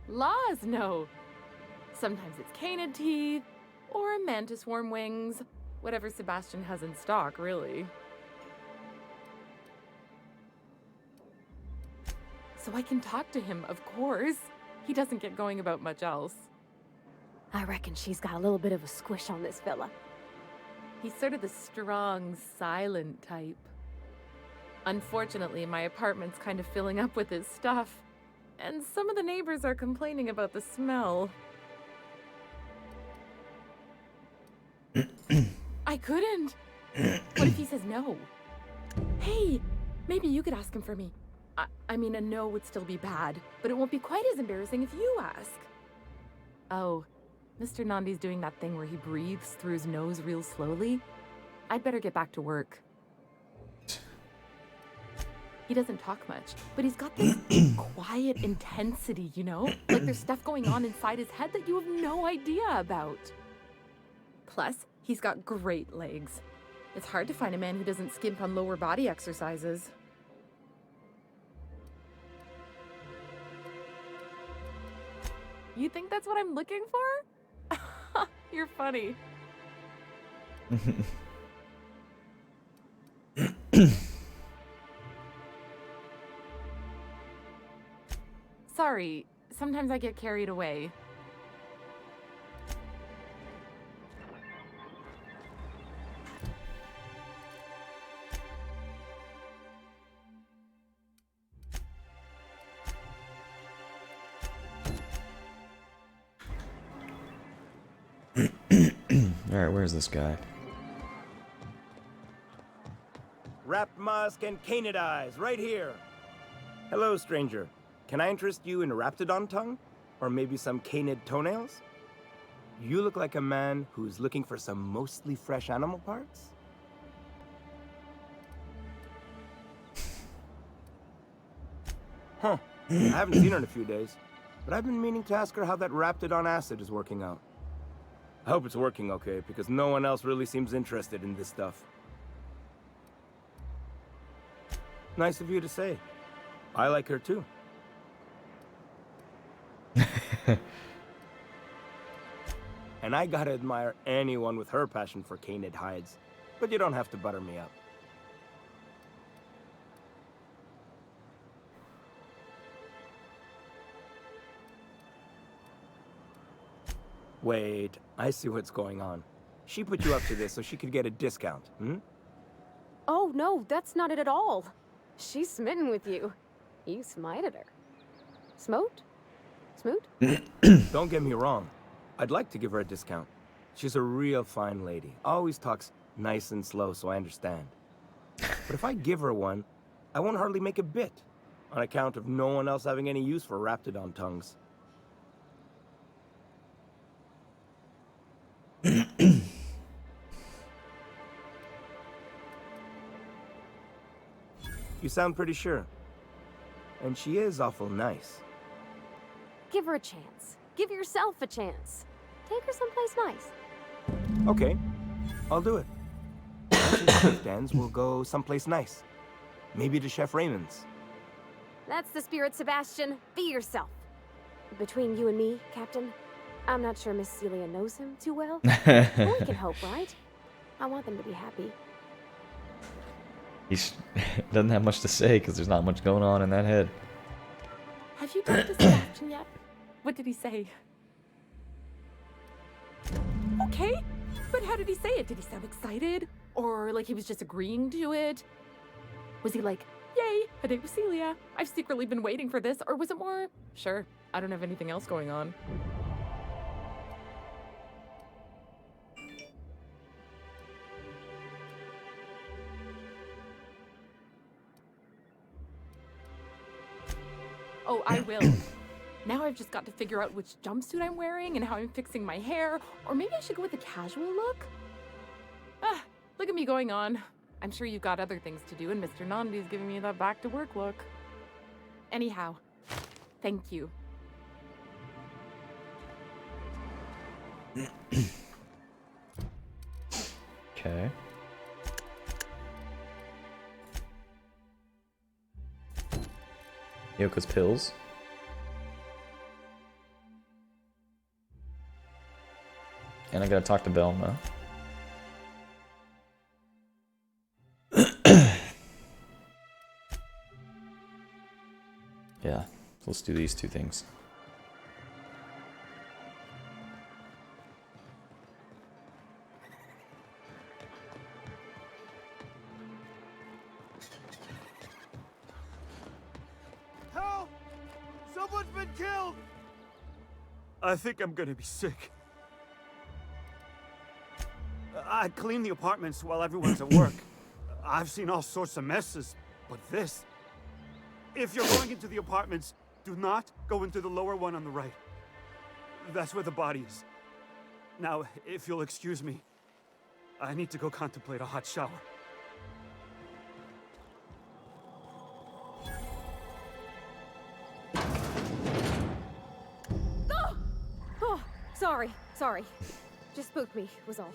Laws, no. Sometimes it's canid teeth, or mantis worm wings, whatever Sebastian has in stock, really. So I can talk to him, of course. He doesn't get going about much else. I reckon she's got a little bit of a squish on this fella. He's sort of the strong, silent type. Unfortunately, my apartment's kind of filling up with his stuff, and some of the neighbors are complaining about the smell. I couldn't. What if he says no? Hey, maybe you could ask him for me. I mean, a no would still be bad, but it won't be quite as embarrassing if you ask. Oh, Mr. Nandi's doing that thing where he breathes through his nose real slowly. I'd better get back to work. He doesn't talk much, but he's got this quiet intensity, you know? Like there's stuff going on inside his head that you have no idea about. Plus, he's got great legs. It's hard to find a man who doesn't skimp on lower body exercises. You think that's what I'm looking for? You're funny. Sorry, sometimes I get carried away. Alright, where's this guy? Wrapped musk and canid eyes, right here. Hello, stranger. Can I interest you in raptidon tongue? Or maybe some canid toenails? You look like a man who's looking for some mostly fresh animal parts? Huh. I haven't seen her in a few days, but I've been meaning to ask her how that raptidon acid is working out. I hope it's working okay, because no one else really seems interested in this stuff. Nice of you to say. I like her too. And I gotta admire anyone with her passion for canid hides. But you don't have to butter me up. Wait, I see what's going on. She put you up to this so she could get a discount, hmm? Oh, no, that's not it at all. She's smitten with you. You smited her. Smote? Smoot? Don't get me wrong. I'd like to give her a discount. She's a real fine lady. Always talks nice and slow, so I understand. But if I give her one, I won't hardly make a bit, on account of no one else having any use for raptidon tongues. You sound pretty sure. And she is awful nice. Give her a chance. Give yourself a chance. Take her someplace nice. Okay, I'll do it. After the shift ends, we'll go someplace nice. Maybe to Chef Raymond's. That's the spirit, Sebastian. Be yourself. Between you and me, Captain, I'm not sure Miss Celia knows him too well. But we can hope, right? I want them to be happy. He doesn't have much to say because there's not much going on in that head. Have you talked to Sebastian yet? What did he say? Okay, but how did he say it? Did he sound excited? Or like he was just agreeing to it? Was he like, yay, a date with Celia. I've secretly been waiting for this. Or was it more, sure, I don't have anything else going on. Oh, I will. Now I've just got to figure out which jumpsuit I'm wearing and how I'm fixing my hair. Or maybe I should go with a casual look? Ah, look at me going on. I'm sure you've got other things to do, and Mr. Nandi's giving me that back-to-work look. Anyhow, thank you. Okay. Yoko's pills. And I gotta talk to Velma. let's do these two things. Help! Someone's been killed! I think I'm gonna be sick. I clean the apartments while everyone's at work. I've seen all sorts of messes, but this... If you're going into the apartments, do not go into the lower one on the right. That's where the body is. Now, if you'll excuse me, I need to go contemplate a hot shower. Oh! Oh, sorry. Just spooked me, was all.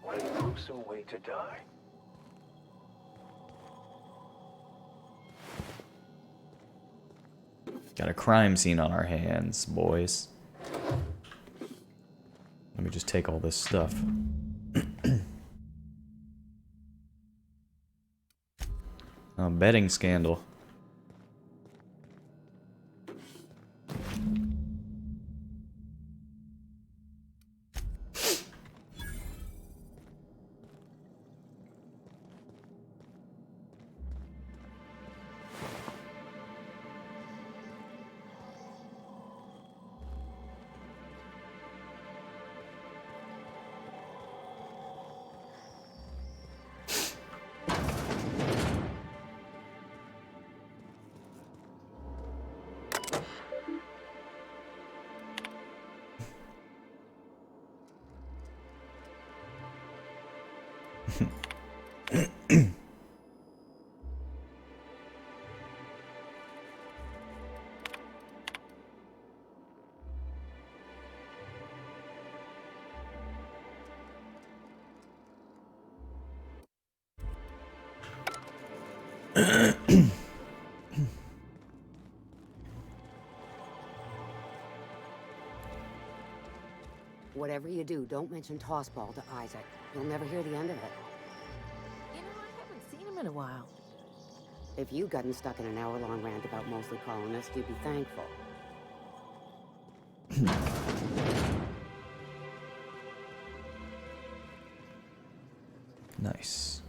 What a gruesome way to die. Got a crime scene on our hands, boys. Let me just take all this stuff. A betting scandal. Whatever you do, don't mention Tossball to Isaac. You'll never hear the end of it. You know, I haven't seen him in a while. If you'd gotten stuck in an hour-long rant about mostly colonists, you'd be thankful. Nice.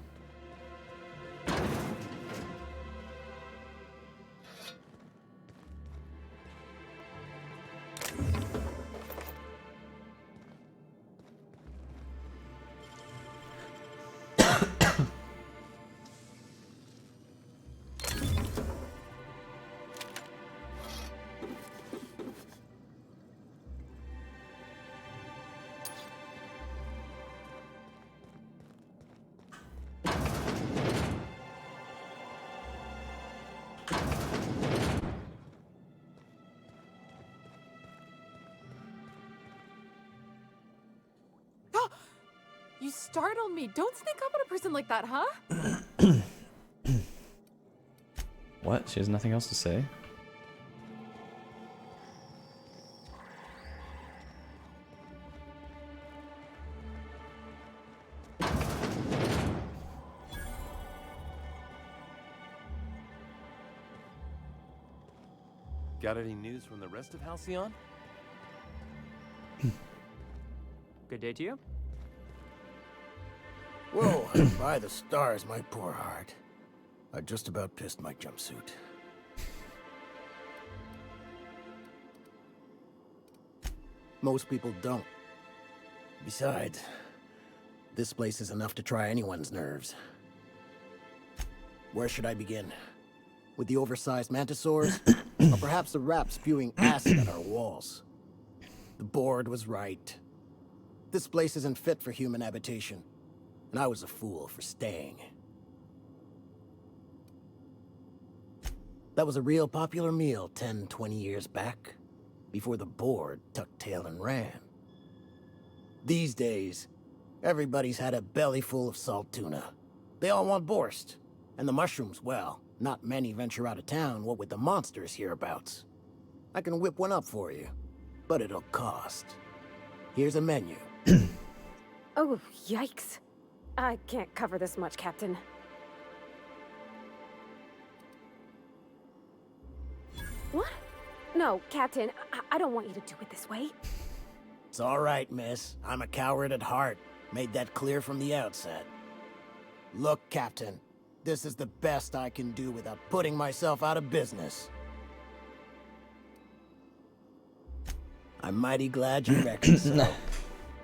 You startled me. Don't sneak up on a person like that, huh? What? She has nothing else to say? Got any news from the rest of Halcyon? Good day to you. Whoa, by the stars, my poor heart. I just about pissed my jumpsuit. Most people don't. Besides, this place is enough to try anyone's nerves. Where should I begin? With the oversized mantisaurs? Or perhaps the rats spewing acid at our walls? The board was right. This place isn't fit for human habitation, and I was a fool for staying. That was a real popular meal 10, 20 years back, before the board tucked tail and ran. These days, everybody's had a belly full of salt tuna. They all want borscht, and the mushrooms, well, not many venture out of town, what with the monsters hereabouts. I can whip one up for you, but it'll cost. Here's a menu. Oh, yikes. I can't cover this much, Captain. What? No, Captain, I don't want you to do it this way. It's all right, miss. I'm a coward at heart. Made that clear from the outset. Look, Captain, this is the best I can do without putting myself out of business. I'm mighty glad you reckon so.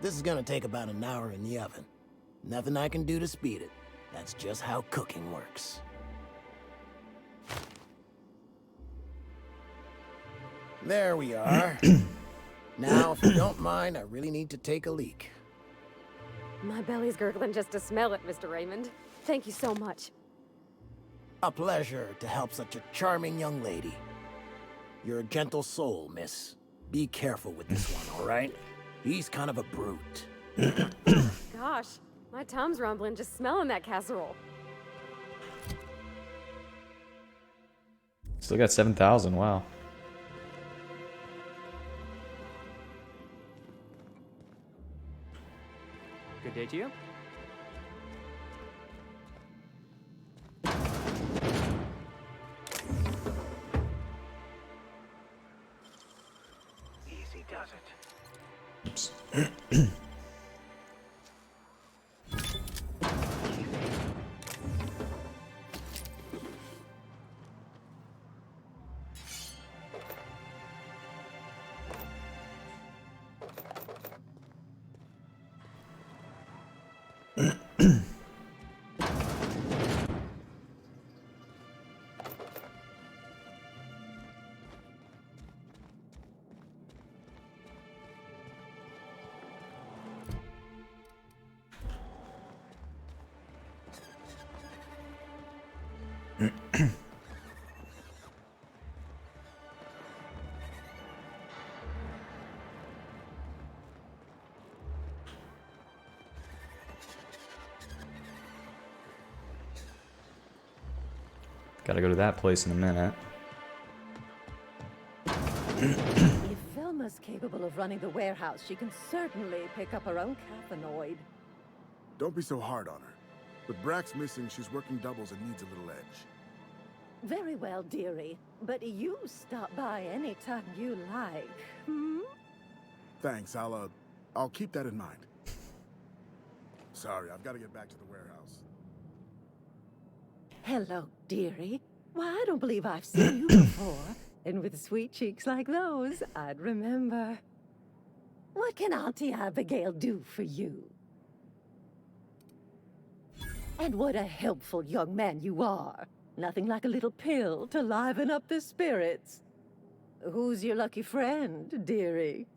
This is gonna take about an hour in the oven. Nothing I can do to speed it. That's just how cooking works. There we are. Now, if you don't mind, I really need to take a leak. My belly's gurgling just to smell it, Mr. Raymond. Thank you so much. A pleasure to help such a charming young lady. You're a gentle soul, miss. Be careful with this one, all right? He's kind of a brute. Gosh, my tum's rumbling just smelling that casserole. Still got 7,000. Wow. Good day to you. Easy does it. Oops. Gotta go to that place in a minute. If Velma's capable of running the warehouse, she can certainly pick up her own caffeinoid. Don't be so hard on her. With Brax missing, she's working doubles and needs a little edge. Very well, dearie. But you stop by anytime you like, hmm? Thanks, I'll keep that in mind. Sorry, I've got to get back to the warehouse. Hello, dearie. Why, I don't believe I've seen you before. And with sweet cheeks like those, I'd remember. What can Auntie Abigail do for you? And what a helpful young man you are. Nothing like a little pill to liven up the spirits. Who's your lucky friend, dearie?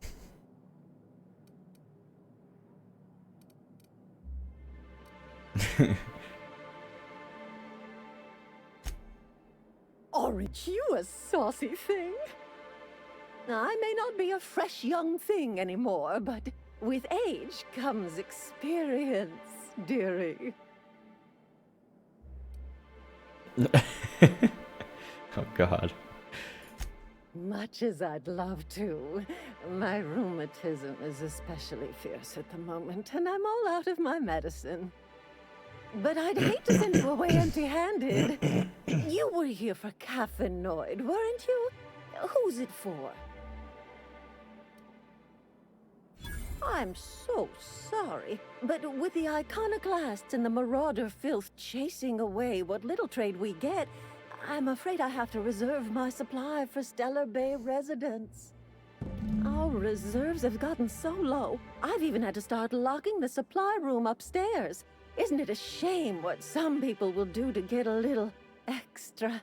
Aren't you a saucy thing? I may not be a fresh young thing anymore, but with age comes experience, dearie. Oh, God. Much as I'd love to, my rheumatism is especially fierce at the moment, and I'm all out of my medicine. But I'd hate to send you away empty-handed. You were here for caffeinoid, weren't you? Who's it for? I'm so sorry, but with the iconoclasts and the marauder filth chasing away what little trade we get, I'm afraid I have to reserve my supply for Stellar Bay residents. Our reserves have gotten so low, I've even had to start locking the supply room upstairs. Isn't it a shame what some people will do to get a little extra?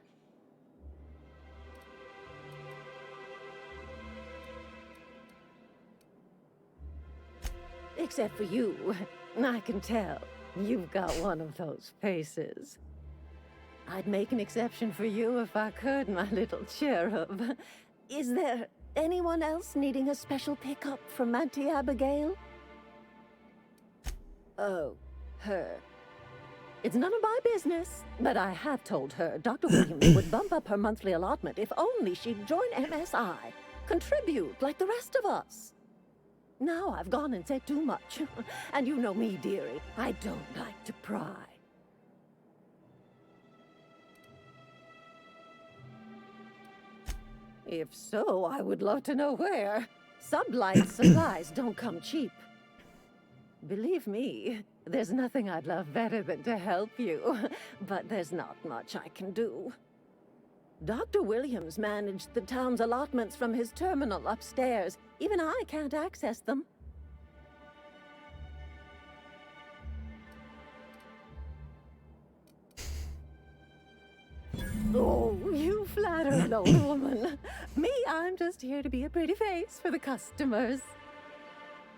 Except for you, I can tell. You've got one of those faces. I'd make an exception for you if I could, my little cherub. Is there anyone else needing a special pickup from Auntie Abigail? Oh, her. It's none of my business, but I have told her Dr. Williams would bump up her monthly allotment if only she'd join MSI. Contribute like the rest of us. Now I've gone and said too much. And you know me, dearie. I don't like to pry. If so, I would love to know where. Sublight supplies don't come cheap. Believe me, there's nothing I'd love better than to help you, but there's not much I can do. Dr. Williams managed the town's allotments from his terminal upstairs. Even I can't access them. Oh, you flatter an old woman. Me, I'm just here to be a pretty face for the customers.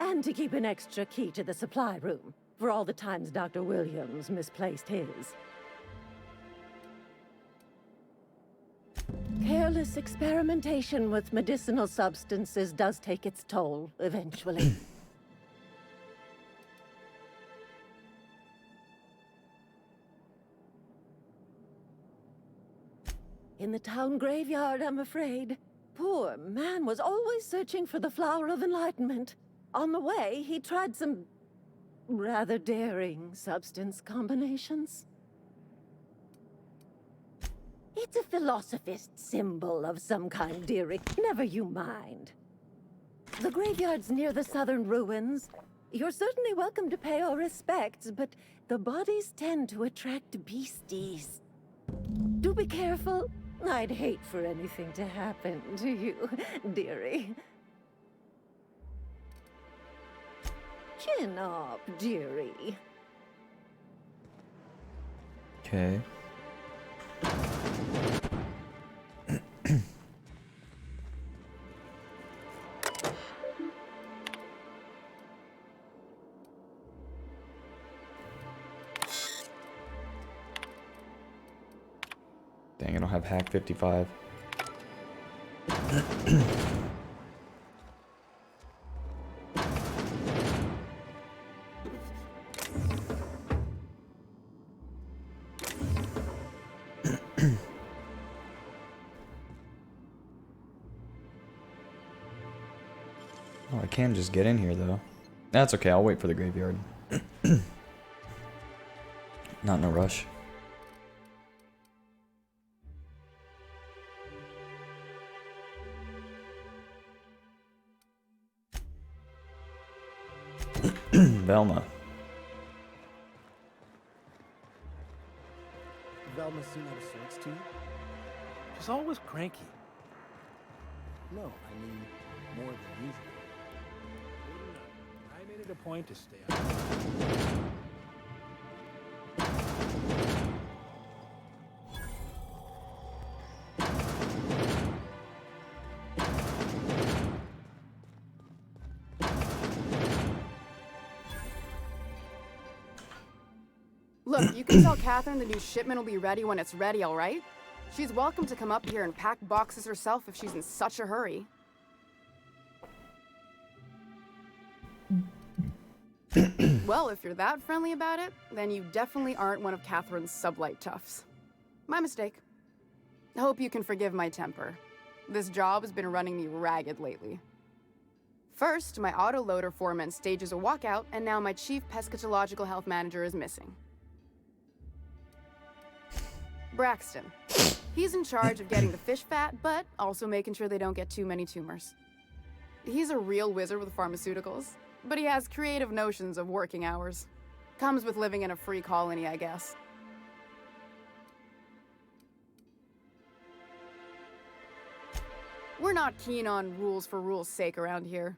And to keep an extra key to the supply room, for all the times Dr. Williams misplaced his. Careless experimentation with medicinal substances does take its toll, eventually. In the town graveyard, I'm afraid. Poor man was always searching for the flower of enlightenment. On the way, he tried some rather daring substance combinations. It's a philosophist symbol of some kind, dearie. Never you mind. The graveyard's near the southern ruins. You're certainly welcome to pay our respects, but the bodies tend to attract beasties. Do be careful. I'd hate for anything to happen to you, dearie. Chin up, dearie. Okay. Dang, I don't have hack 55. Oh, I can just get in here though. That's okay, I'll wait for the graveyard. Not in a rush. Velma. Velma seem out of sorts to you? She's always cranky. No, I mean more than usual. I made it a point to stay out. Look, you can tell Catherine the new shipment will be ready when it's ready, all right? She's welcome to come up here and pack boxes herself if she's in such a hurry. Well, if you're that friendly about it, then you definitely aren't one of Catherine's sublight toughs. My mistake. I hope you can forgive my temper. This job has been running me ragged lately. First, my autoloader foreman stages a walkout, and now my chief pescatological health manager is missing. Braxton. He's in charge of getting the fish fat, but also making sure they don't get too many tumors. He's a real wizard with pharmaceuticals, but he has creative notions of working hours. Comes with living in a free colony, I guess. We're not keen on rules for rules' sake around here.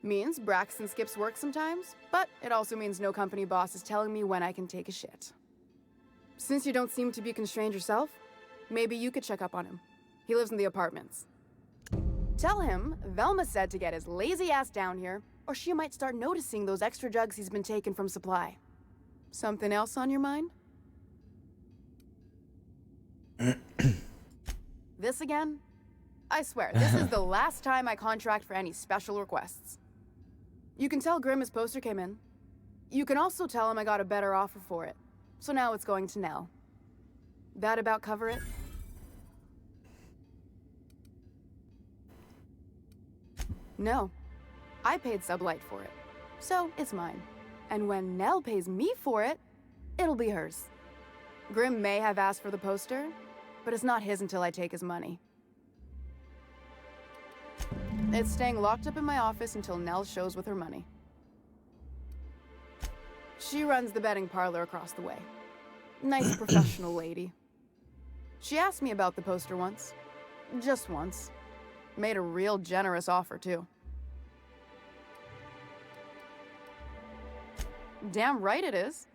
Means Braxton skips work sometimes, but it also means no company boss is telling me when I can take a shit. Since you don't seem to be constrained yourself, maybe you could check up on him. He lives in the apartments. Tell him Velma said to get his lazy ass down here, or she might start noticing those extra jugs he's been taking from supply. Something else on your mind? This again? I swear, this is the last time I contract for any special requests. You can tell Grimm his poster came in. You can also tell him I got a better offer for it. So now it's going to Nell. That about cover it? No. I paid Sublight for it. So it's mine. And when Nell pays me for it, it'll be hers. Grimm may have asked for the poster, but it's not his until I take his money. It's staying locked up in my office until Nell shows with her money. She runs the betting parlor across the way. Nice professional lady. She asked me about the poster once. Just once. Made a real generous offer, too. Damn right it is.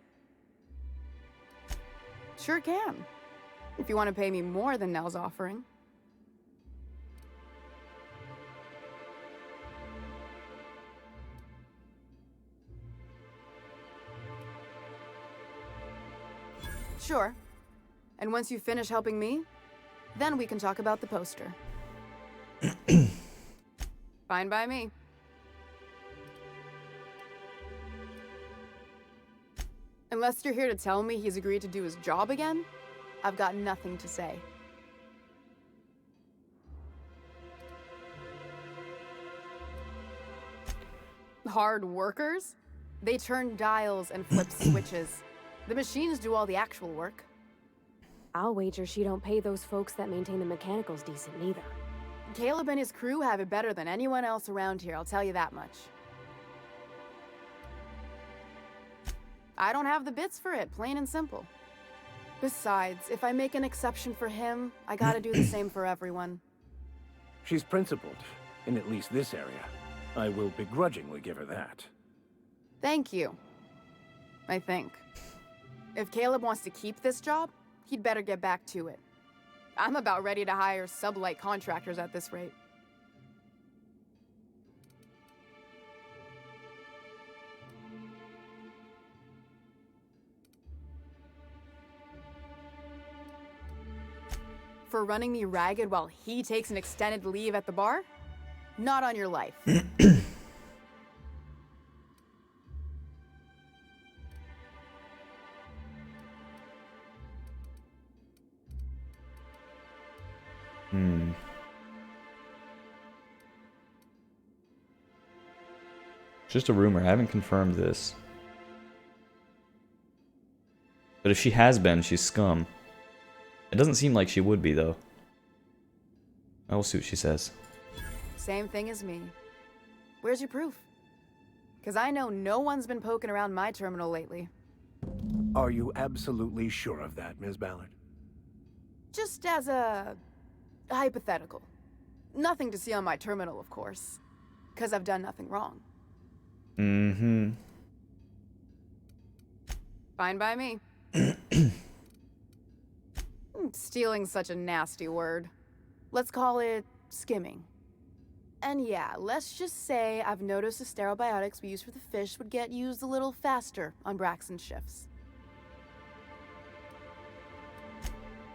Sure can. If you want to pay me more than Nell's offering. Sure. And once you finish helping me, then we can talk about the poster. Fine by me. Unless you're here to tell me he's agreed to do his job again, I've got nothing to say. Hard workers? They turn dials and flip switches. The machines do all the actual work. I'll wager she don't pay those folks that maintain the mechanicals decent neither. Caleb and his crew have it better than anyone else around here, I'll tell you that much. I don't have the bits for it, plain and simple. Besides, if I make an exception for him, I gotta do the same for everyone. She's principled, in at least this area. I will begrudgingly give her that. Thank you. I think. If Caleb wants to keep this job, he'd better get back to it. I'm about ready to hire sublight contractors at this rate. For running me ragged while he takes an extended leave at the bar? Not on your life. Just a rumor. I haven't confirmed this. But if she has been, she's scum. It doesn't seem like she would be, though. I will see what she says. Same thing as me. Where's your proof? Because I know no one's been poking around my terminal lately. Are you absolutely sure of that, Ms. Ballard? Just as a hypothetical. Nothing to see on my terminal, of course. Because I've done nothing wrong. Mm-hmm. Fine by me. Stealing's such a nasty word. Let's call it skimming. And yeah, let's just say I've noticed the sterile biotics we use for the fish would get used a little faster on Braxton shifts.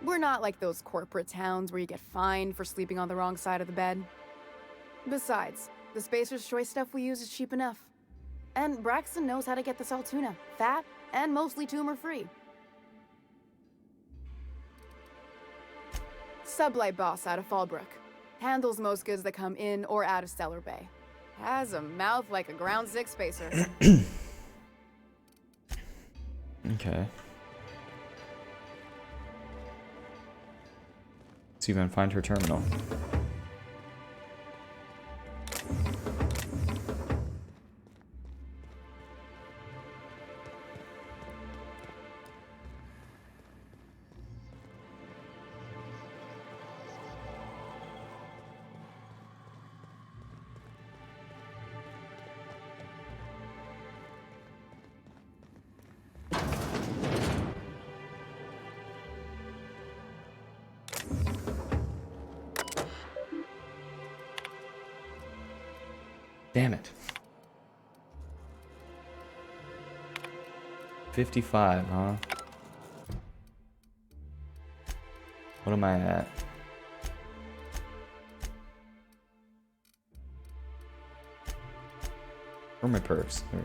We're not like those corporate towns where you get fined for sleeping on the wrong side of the bed. Besides, the Spacer's Choice stuff we use is cheap enough. And Braxton knows how to get this all tuna, fat and mostly tumor-free. Sublight boss out of Fallbrook. Handles most goods that come in or out of Stellar Bay. Has a mouth like a Ground 6 spacer. Okay. Let's see if I can find her terminal. Damn it. 55, huh? What am I at? Where are my perks? There.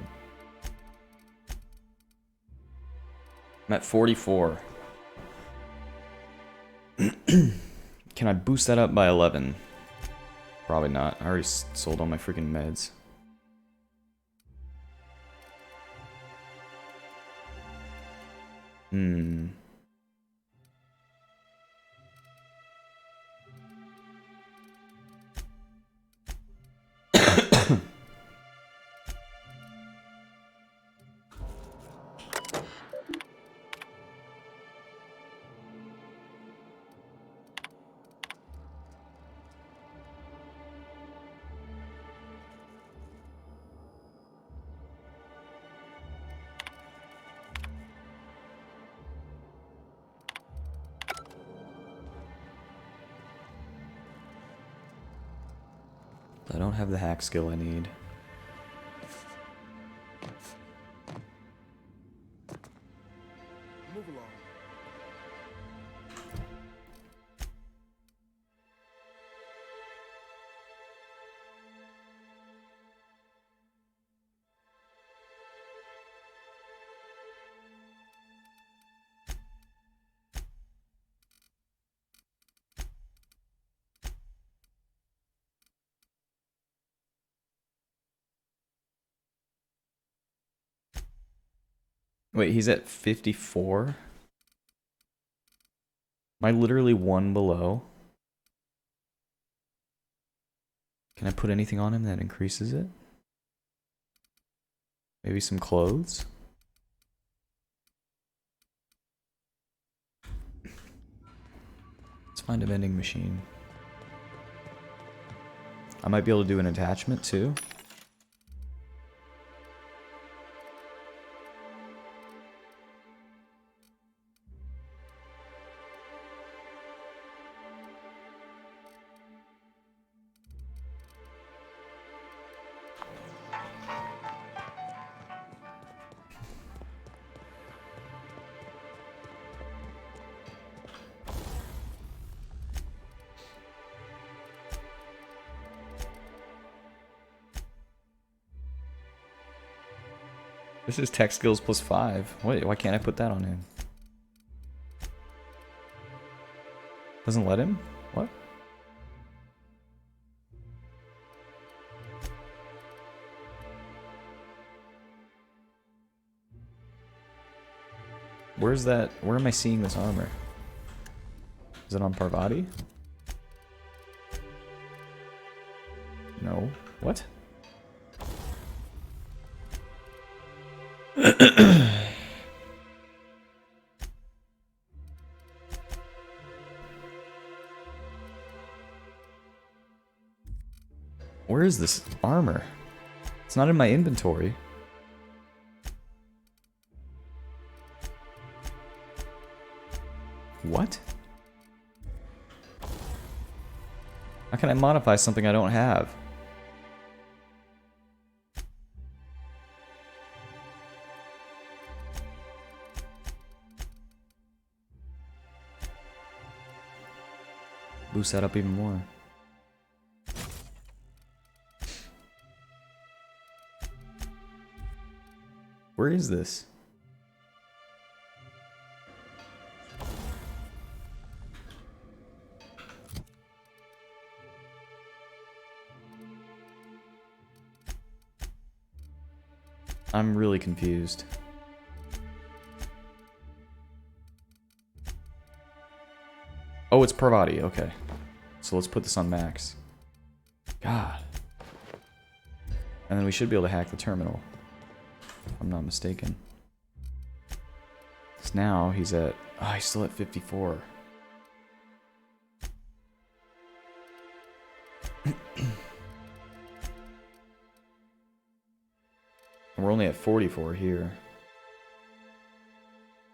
I'm at 44. Can I boost that up by 11? Probably not. I already sold all my freaking meds. I don't have the hack skill I need. Move along. Wait, he's at 54? Am I literally one below? Can I put anything on him that increases it? Maybe some clothes? Let's find a vending machine. I might be able to do an attachment too. This is tech skills plus 5. Wait, why can't I put that on him? Doesn't let him? What? Where's that? Where am I seeing this armor? Is it on Parvati? No. What? Where is this armor? It's not in my inventory. What? How can I modify something I don't have? Boost that up even more. Where is this? I'm really confused. Oh, it's Parvati. Okay. So let's put this on max. God. And then we should be able to hack the terminal. If I'm not mistaken. So now he's at... Oh, he's still at 54. We're only at 44 here.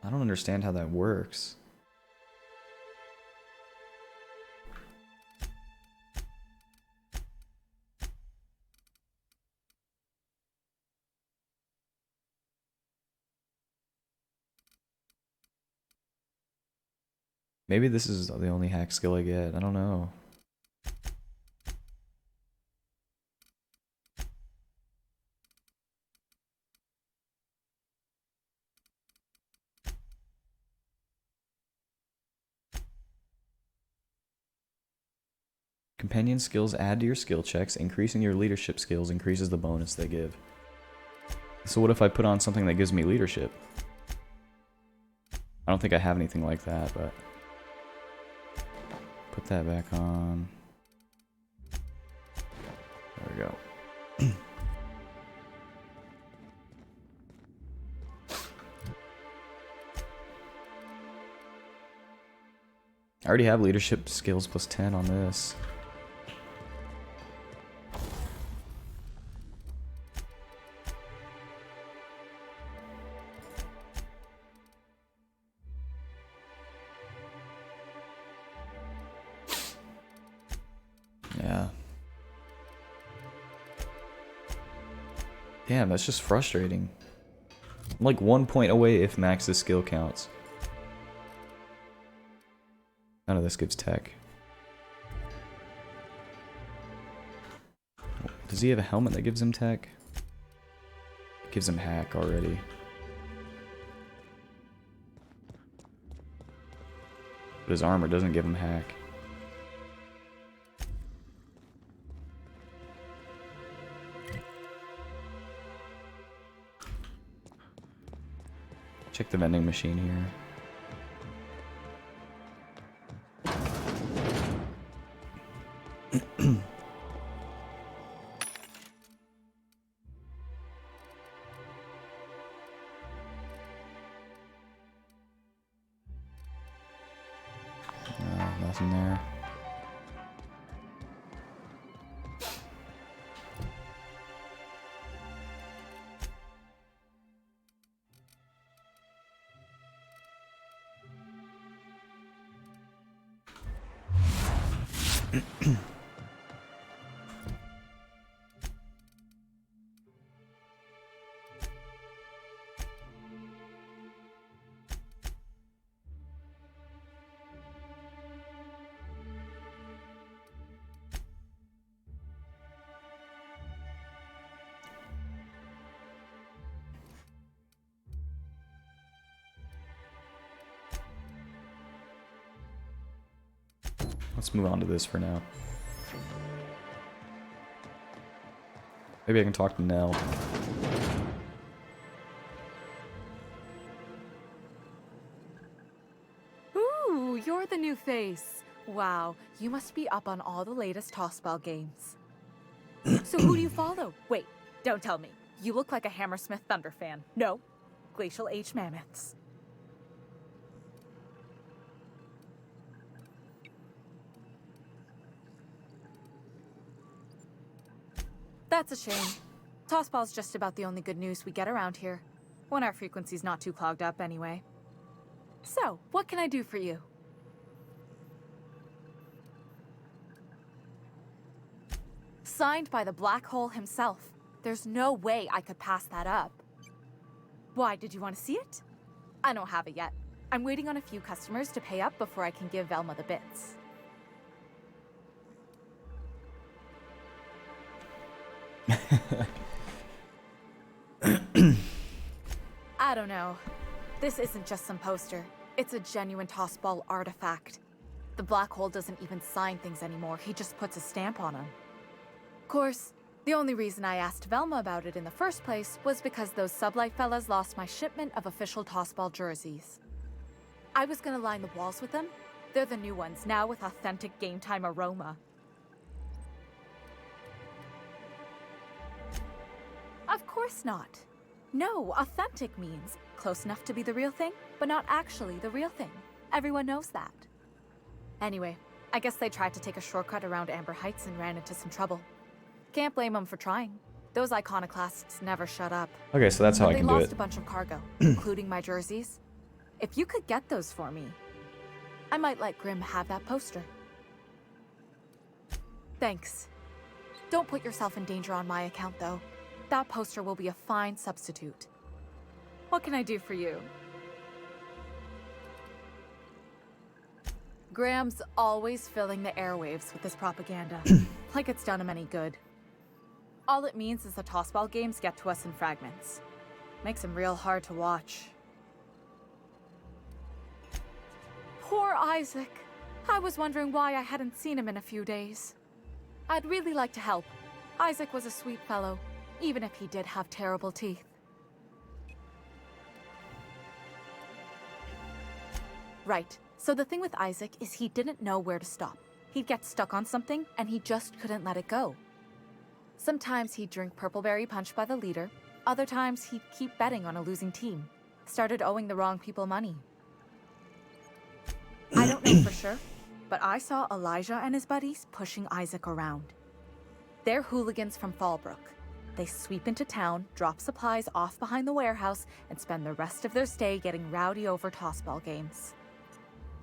I don't understand how that works. Maybe this is the only hack skill I get. I don't know. Companion skills add to your skill checks. Increasing your leadership skills increases the bonus they give. So what if I put on something that gives me leadership? I don't think I have anything like that, but... Put that back on. There we go. I already have leadership skills plus 10 on this. Yeah. Damn, that's just frustrating. I'm like 1 point away if Max's skill counts. None of this gives tech. Does he have a helmet that gives him tech? It gives him hack already. But his armor doesn't give him hack. Check the vending machine here. Nothing there. Let's move on to this for now. Maybe I can talk to Nell. Ooh, you're the new face. Wow, you must be up on all the latest tossball games. So who do you follow? Wait, don't tell me. You look like a Hammersmith Thunder fan. No, Glacial Age Mammoths. That's a shame. Tossball's just about the only good news we get around here, when our frequency's not too clogged up anyway. So, what can I do for you? Signed by the Black Hole himself. There's no way I could pass that up. Why, did you want to see it? I don't have it yet. I'm waiting on a few customers to pay up before I can give Velma the bits. I don't know. This isn't just some poster. It's a genuine tossball artifact. The Black Hole doesn't even sign things anymore. He just puts a stamp on them. Of course, the only reason I asked Velma about it in the first place was because those Sublight fellas lost my shipment of official tossball jerseys. I was gonna line the walls with them. They're the new ones, now with authentic game time aroma. Of course not. No, authentic means close enough to be the real thing, but not actually the real thing. Everyone knows that. Anyway, I guess they tried to take a shortcut around Amber Heights and ran into some trouble. Can't blame them for trying. Those iconoclasts never shut up. Okay, so that's how I can do They it. lost a bunch of cargo, including my jerseys. If you could get those for me, I might let Grim have that poster. Thanks. Don't put yourself in danger on my account, though. That poster will be a fine substitute. What can I do for you? Graham's always filling the airwaves with this propaganda, like it's done him any good. All it means is the tossball games get to us in fragments. Makes him real hard to watch. Poor Isaac. I was wondering why I hadn't seen him in a few days. I'd really like to help. Isaac was a sweet fellow, even if he did have terrible teeth. Right. So the thing with Isaac is he didn't know where to stop. He'd get stuck on something, and he just couldn't let it go. Sometimes he'd drink Purpleberry Punch by the liter. Other times he'd keep betting on a losing team. Started owing the wrong people money. I don't know for sure, but I saw Elijah and his buddies pushing Isaac around. They're hooligans from Fallbrook. They sweep into town, drop supplies off behind the warehouse, and spend the rest of their stay getting rowdy over tossball games.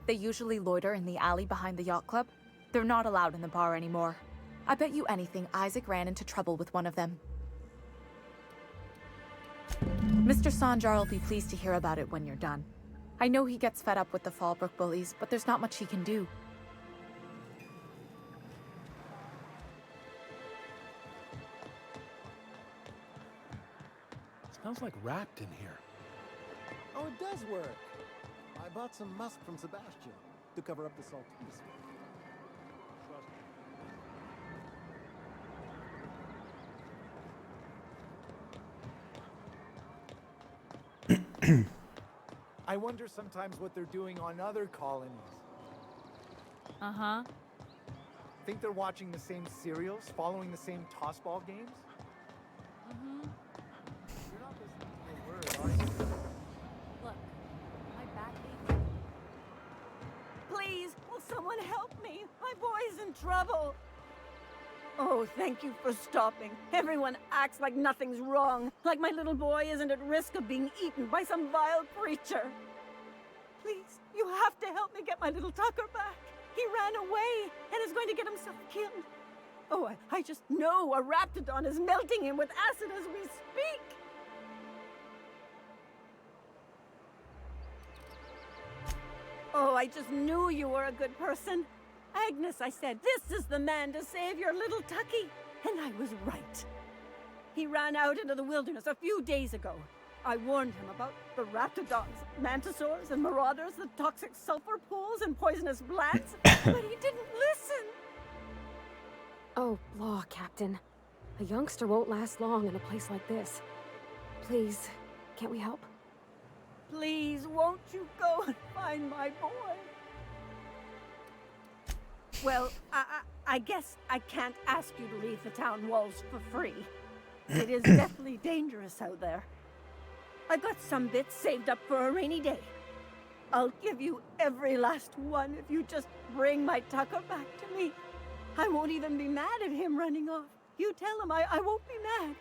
They usually loiter in the alley behind the yacht club. They're not allowed in the bar anymore. I bet you anything Isaac ran into trouble with one of them. Mr. Sanjar will be pleased to hear about it when you're done. I know he gets fed up with the Fallbrook bullies, but there's not much he can do. Smells like wrapped in here. Oh, it does work. I bought some musk from Sebastian to cover up the salt. I wonder sometimes what they're doing on other colonies. Uh-huh. Think they're watching the same serials, following the same tossball games? Mm-hmm. You're not listening to a word, are you? Look, my back aches. Please, will someone help me? My boy's in trouble. Oh, thank you for stopping. Everyone acts like nothing's wrong, like my little boy isn't at risk of being eaten by some vile creature. Please, you have to help me get my little Tucker back. He ran away and is going to get himself killed. Oh, I just know a Raptidon is melting him with acid as we speak. Oh, I just knew you were a good person. Agnes, I said, this is the man to save your little Tucky. And I was right. He ran out into the wilderness a few days ago. I warned him about the Raptidons, Mantisaurs, and Marauders, the toxic sulfur pools and poisonous blats, but he didn't listen. Oh, law, Captain. A youngster won't last long in a place like this. Please, can't we help? Please, won't you go and find my boy? Well, I guess I can't ask you to leave the town walls for free. It is definitely dangerous out there. I got some bits saved up for a rainy day. I'll give you every last one if you just bring my Tucker back to me. I won't even be mad at him running off. You tell him I won't be mad.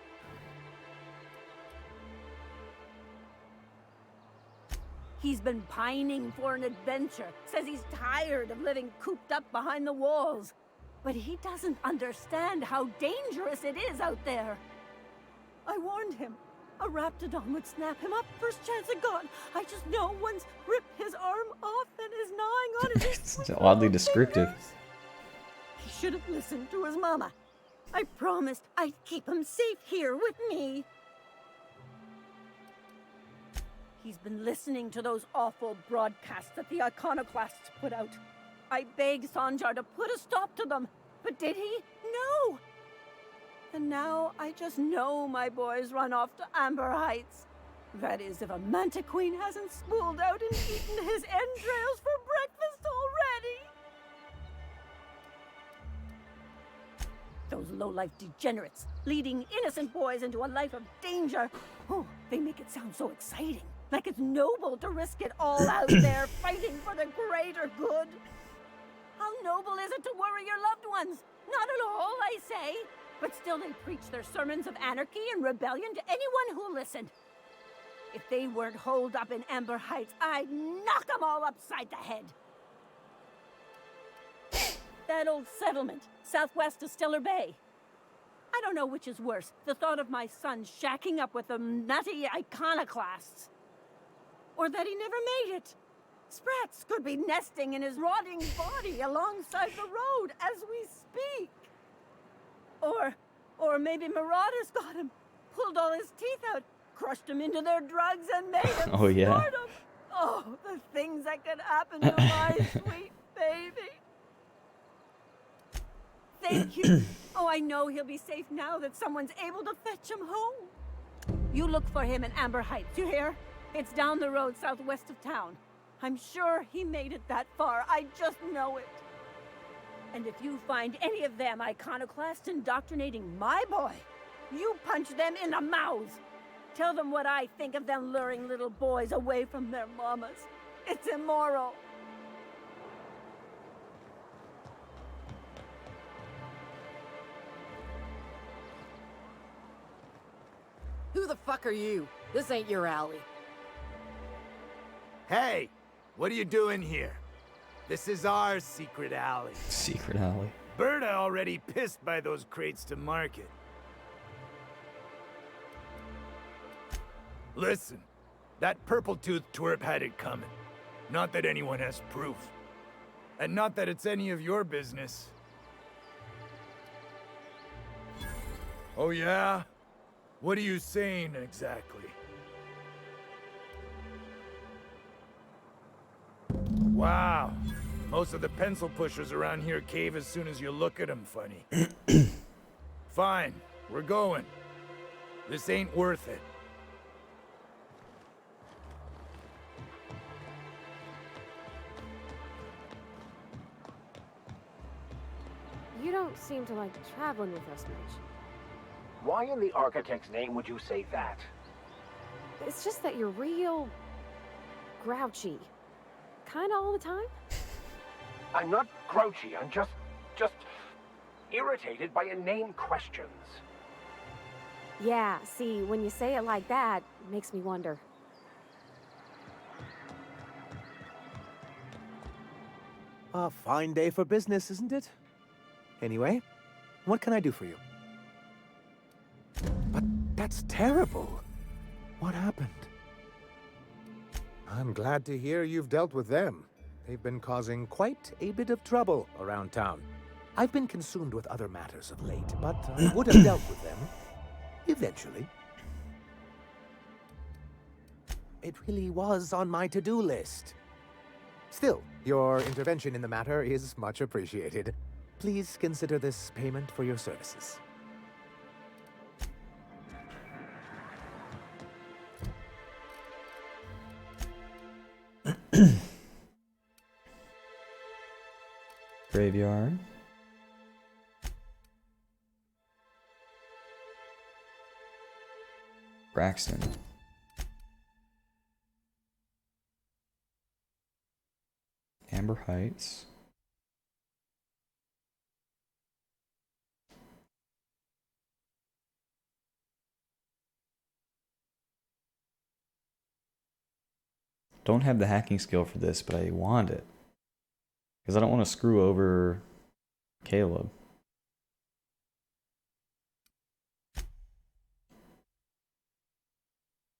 He's been pining for an adventure. Says he's tired of living cooped up behind the walls. But he doesn't understand how dangerous it is out there. I warned him. A Raptidon would snap him up first chance it got. I just know one's ripped his arm off and is gnawing on his It's oddly descriptive. He should have listened to his mama. I promised I'd keep him safe here with me. He's been listening to those awful broadcasts that the Iconoclasts put out. I begged Sanjar to put a stop to them, but did he? No! And now I just know my boy's run off to Amber Heights. That is, if a Mantiqueen hasn't spooled out and eaten his entrails for breakfast already. Those low-life degenerates, leading innocent boys into a life of danger. Oh, they make it sound so exciting. Like it's noble to risk it all out there, fighting for the greater good. How noble is it to worry your loved ones? Not at all, I say. But still they preach their sermons of anarchy and rebellion to anyone who'll listen. If they weren't holed up in Amber Heights, I'd knock them all upside the head. That old settlement, southwest of Stellar Bay. I don't know which is worse, the thought of my son shacking up with the nutty iconoclasts. Or that he never made it. Sprats could be nesting in his rotting body alongside the road as we speak. Or maybe Marauders got him, pulled all his teeth out, crushed him into their drugs and made him Oh, yeah. snort 'em. Oh, the things that could happen to my sweet baby. Thank you. Oh, I know he'll be safe now that someone's able to fetch him home. You look for him in Amber Heights, you hear? It's down the road southwest of town. I'm sure he made it that far. I just know it. And if you find any of them iconoclasts indoctrinating my boy, you punch them in the mouths. Tell them what I think of them luring little boys away from their mamas. It's immoral. Who the fuck are you? This ain't your alley. Hey, what are you doing here? This is our secret alley. Secret alley. Berta already pissed by those crates to market. Listen, that purple-toothed twerp had it coming. Not that anyone has proof. And not that it's any of your business. Oh yeah? What are you saying exactly? Wow. Most of the pencil pushers around here cave as soon as you look at them funny. Fine, we're going. This ain't worth it. You don't seem to like traveling with us much. Why in the architect's name would you say that? It's just that you're real grouchy. Kinda all the time. I'm not grouchy, I'm just irritated by inane questions. Yeah, see, when you say it like that, it makes me wonder. A fine day for business, isn't it? Anyway, what can I do for you? But that's terrible. What happened? I'm glad to hear you've dealt with them. They've been causing quite a bit of trouble around town. I've been consumed with other matters of late, but I would have dealt with them eventually. It really was on my to-do list. Still, your intervention in the matter is much appreciated. Please consider this payment for your services. Graveyard. Braxton. Amber Heights. Don't have the hacking skill for this, but I want it. Because I don't want to screw over Caleb.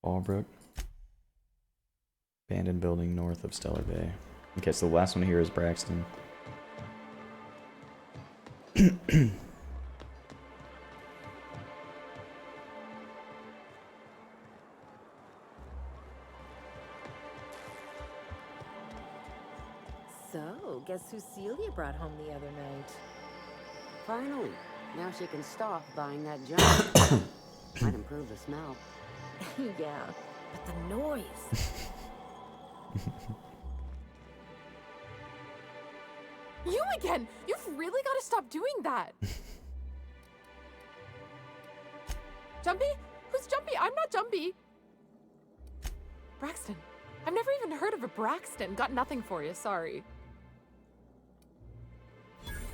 Fallbrook. Abandoned building north of Stellar Bay. Okay, so the last one here is Braxton. So, guess who Celia brought home the other night? Finally. Now she can stop buying that junk. Might improve the smell. Yeah, but the noise. You again! You've really got to stop doing that! Jumpy? Who's Jumpy? I'm not Jumpy! Braxton. I've never even heard of a Braxton. Got nothing for you, sorry.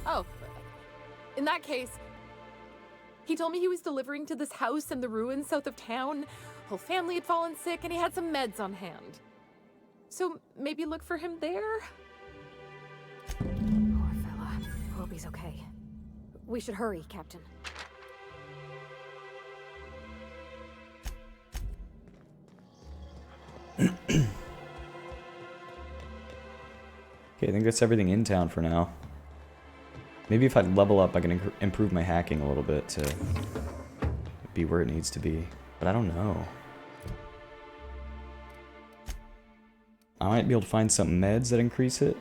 Oh. In that case, he told me he was delivering to this house in the ruins south of town. Whole family had fallen sick and he had some meds on hand. So maybe look for him there? Poor fella. Hope he's okay. We should hurry, Captain. Okay, I think that's everything in town for now. Maybe if I level up, I can improve my hacking a little bit to be where it needs to be. But I don't know. I might be able to find some meds that increase it.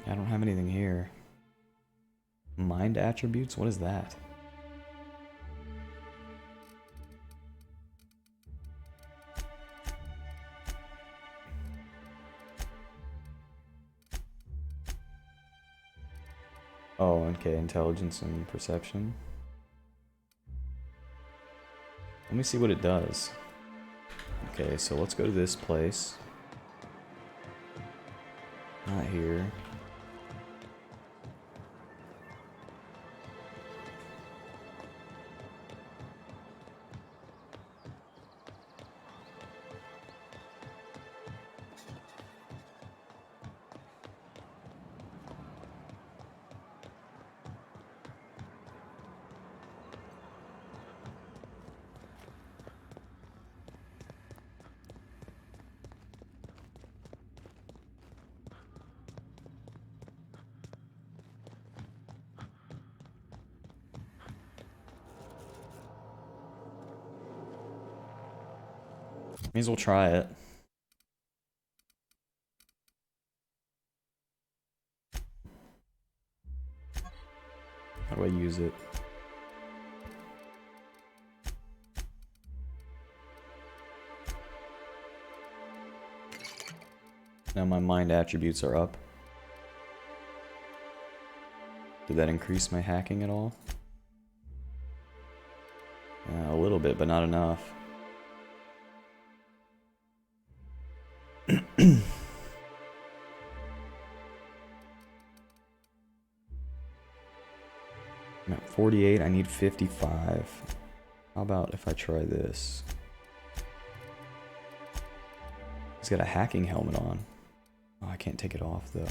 I don't have anything here. Mind attributes? What is that? Oh, okay, intelligence and perception. Let me see what it does. Okay, so let's go to this place. Not here. May as well try it. How do I use it? Now my mind attributes are up. Did that increase my hacking at all? Yeah, a little bit, but not enough. I'm at 48, I need 55. How about if I try this? He's got a hacking helmet on. Oh, I can't take it off though.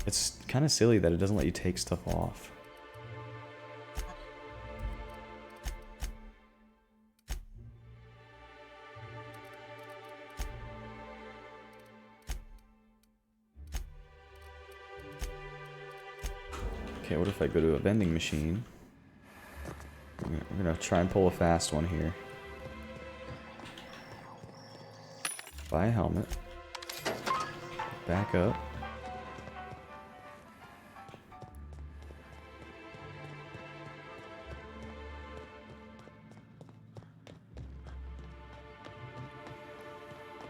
It's kind of silly that it doesn't let you take stuff off. Okay, what if I go to a vending machine? We're gonna try and pull a fast one here. Buy a helmet. Back up.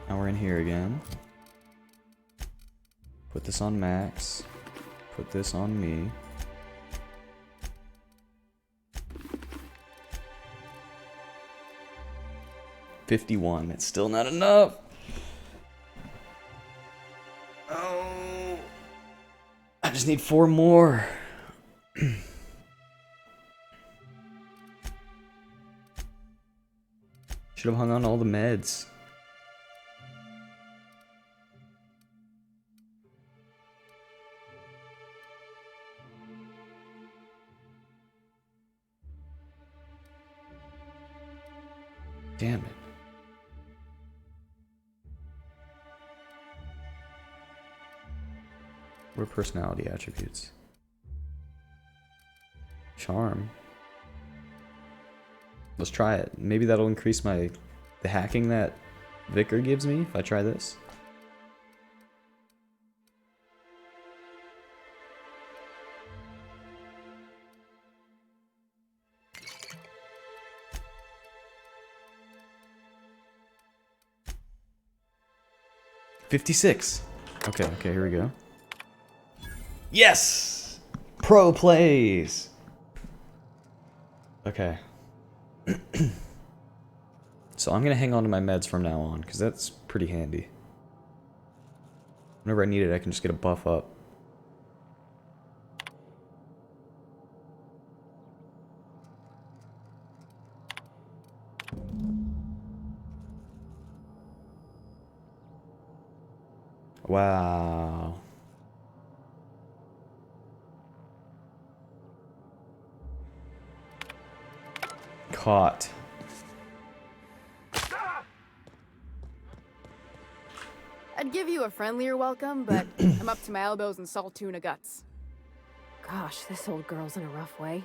Now we're in here again. Put this on max. Put this on me. $51. It's still not enough. Oh, I just need 4 more. Should have hung on to all the meds. Damn it. What are personality attributes? Charm. Let's try it. Maybe that'll increase the hacking that Vicar gives me if I try this. $56. Okay, here we go. Yes! Pro plays! Okay. So I'm gonna hang on to my meds from now on, because that's pretty handy. Whenever I need it, I can just get a buff up. Wow. Caught. I'd give you a friendlier welcome, but I'm up to my elbows in salt tuna guts. Gosh, this old girl's in a rough way.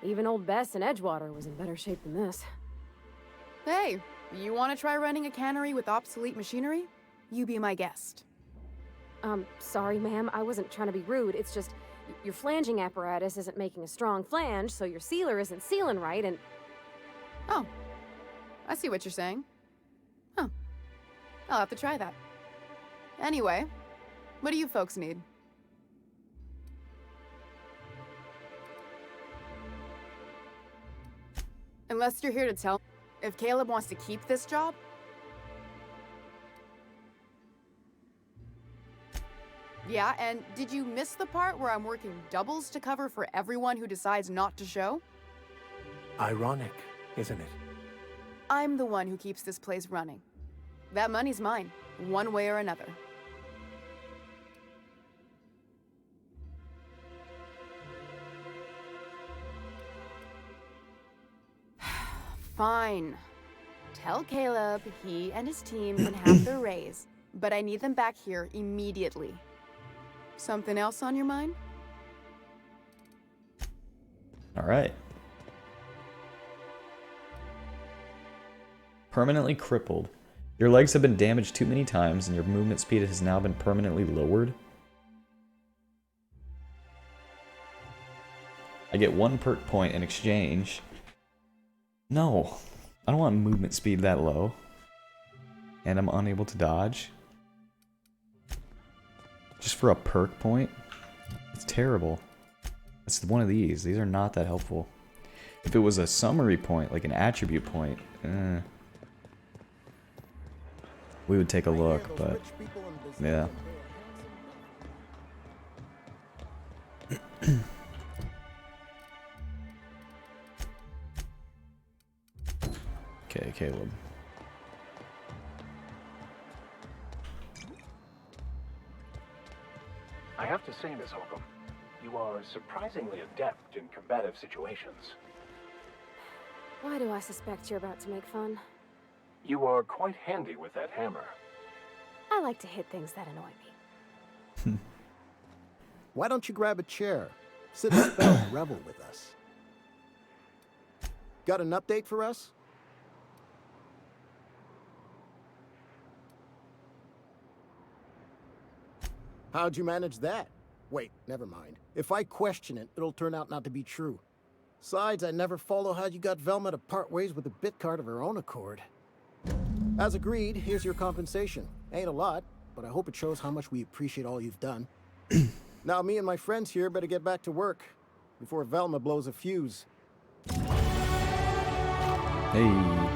Even old Bess in Edgewater was in better shape than this. Hey, you want to try running a cannery with obsolete machinery? You be my guest. Sorry, ma'am. I wasn't trying to be rude. It's just your flanging apparatus isn't making a strong flange, so your sealer isn't sealing right, and... Oh, I see what you're saying. Huh. I'll have to try that. Anyway, what do you folks need? Unless you're here to tell if Caleb wants to keep this job. Yeah, and did you miss the part where I'm working doubles to cover for everyone who decides not to show? Ironic, isn't it? I'm the one who keeps this place running. That money's mine, one way or another. Fine. Tell Caleb he and his team can have their raise, but I need them back here immediately. Something else on your mind? All right. Permanently crippled. Your legs have been damaged too many times and your movement speed has now been permanently lowered. I get 1 perk point in exchange. No, I don't want movement speed that low. And I'm unable to dodge. Just for a perk point? It's terrible. It's one of these. These are not that helpful. If it was a summary point, like an attribute point, we would take a look, but yeah. Okay, Caleb. I have to say, Miss Holcomb, you are surprisingly adept in combative situations. Why do I suspect you're about to make fun? You are quite handy with that hammer. I like to hit things that annoy me. Why don't you grab a chair? Sit a spell and revel with us. Got an update for us? How'd you manage that? Wait, never mind. If I question it, it'll turn out not to be true. Besides, I never follow how you got Velma to part ways with the bit card of her own accord. As agreed, here's your compensation. Ain't a lot, but I hope it shows how much we appreciate all you've done. Now me and my friends here better get back to work before Velma blows a fuse. Hey.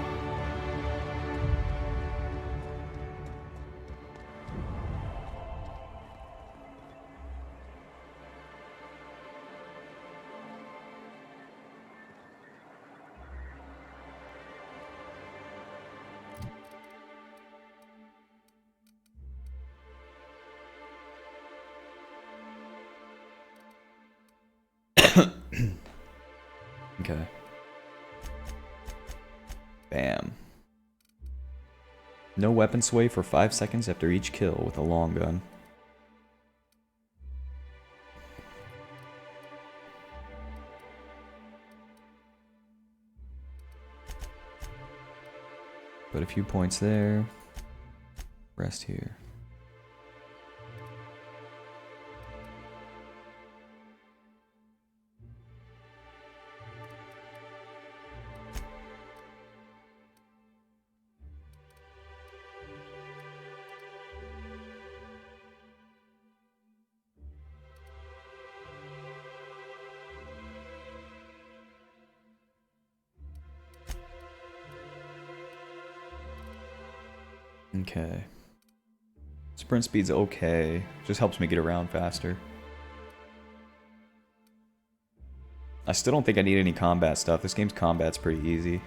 Okay. Bam. No weapon sway for 5 seconds after each kill with a long gun. Put a few points there. Rest here. Okay. Sprint speed's okay. Just helps me get around faster. I still don't think I need any combat stuff. This game's combat's pretty easy.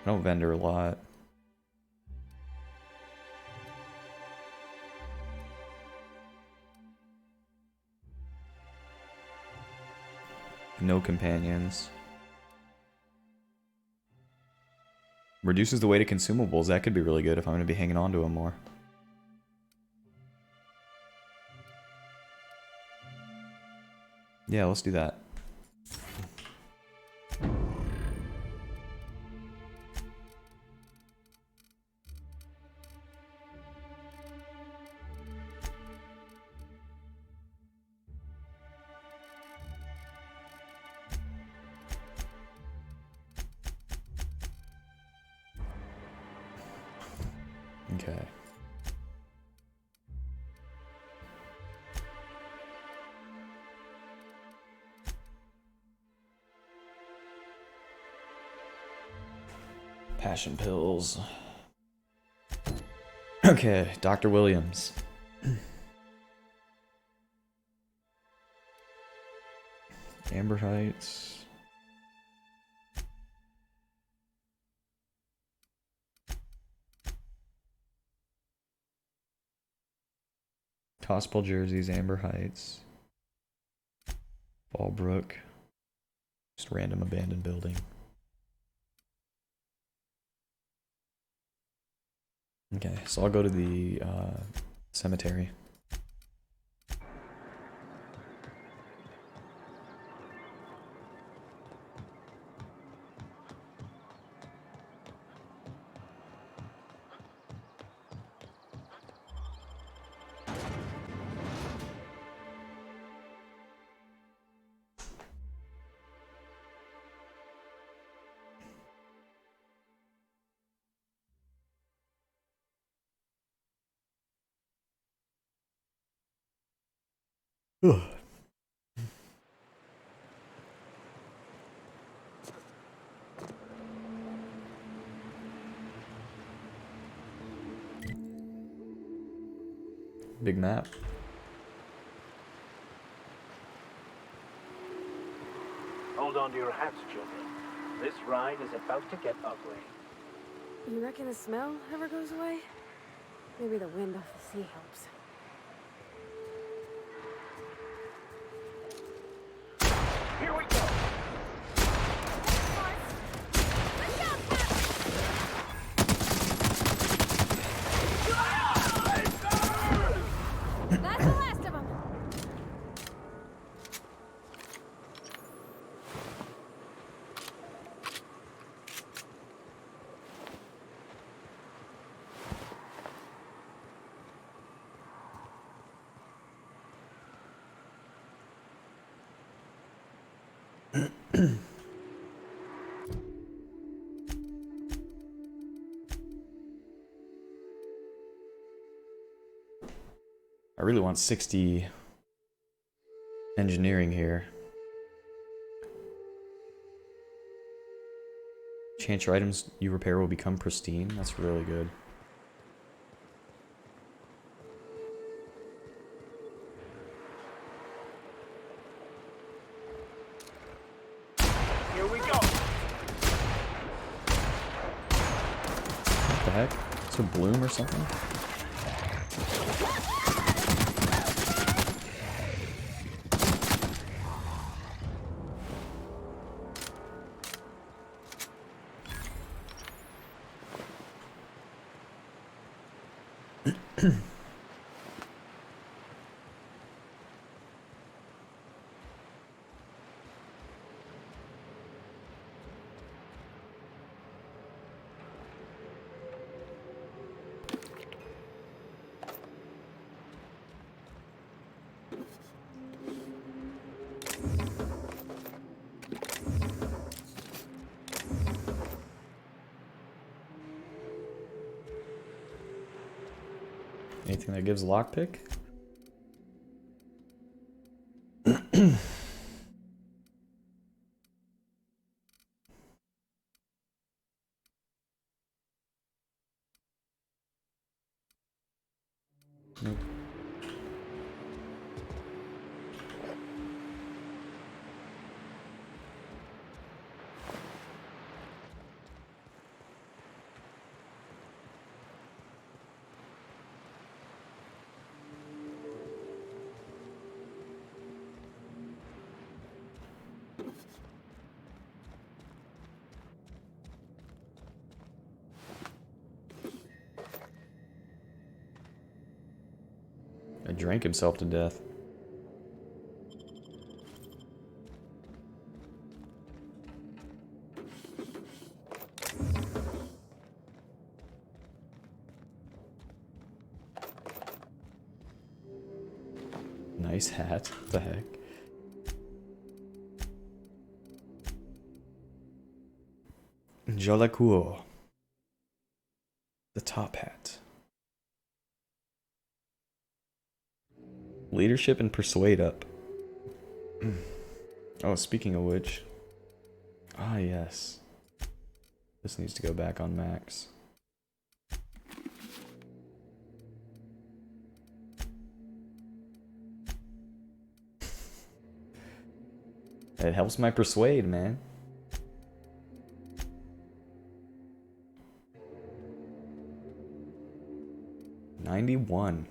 I don't vendor a lot. No companions. Reduces the weight of consumables. That could be really good if I'm going to be hanging on to them more. Yeah, let's do that. Okay. Passion pills. Okay, Dr. Williams. Amber Heights. Gospel jerseys, Amber Heights. Fallbrook. Just random abandoned building. Okay, so I'll go to the cemetery. Big map. Hold on to your hats, children. This ride is about to get ugly. You reckon the smell ever goes away? Maybe the wind off the sea helps. Here we go! That's the last of them! I really want 60 engineering here. Chance your items you repair will become pristine. That's really good. Here we go! What the heck? Is it a bloom or something? Anything that gives lockpick? Nope. Drank himself to death. Nice hat. What the heck? Jolacour. The top hat. Leadership and persuade up. Oh, speaking of which. Ah, yes. This needs to go back on max. It helps my persuade, man. $91.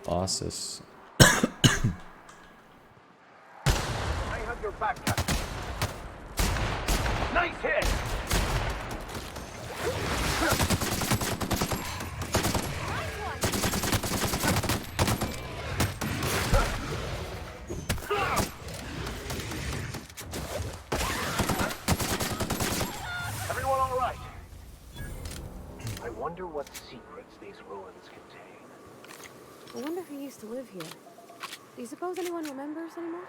Colossus. I have your back, Captain. Nice hit! Everyone all right? I wonder what secrets these ruins contain. I wonder who used to live here. Do you suppose anyone remembers anymore?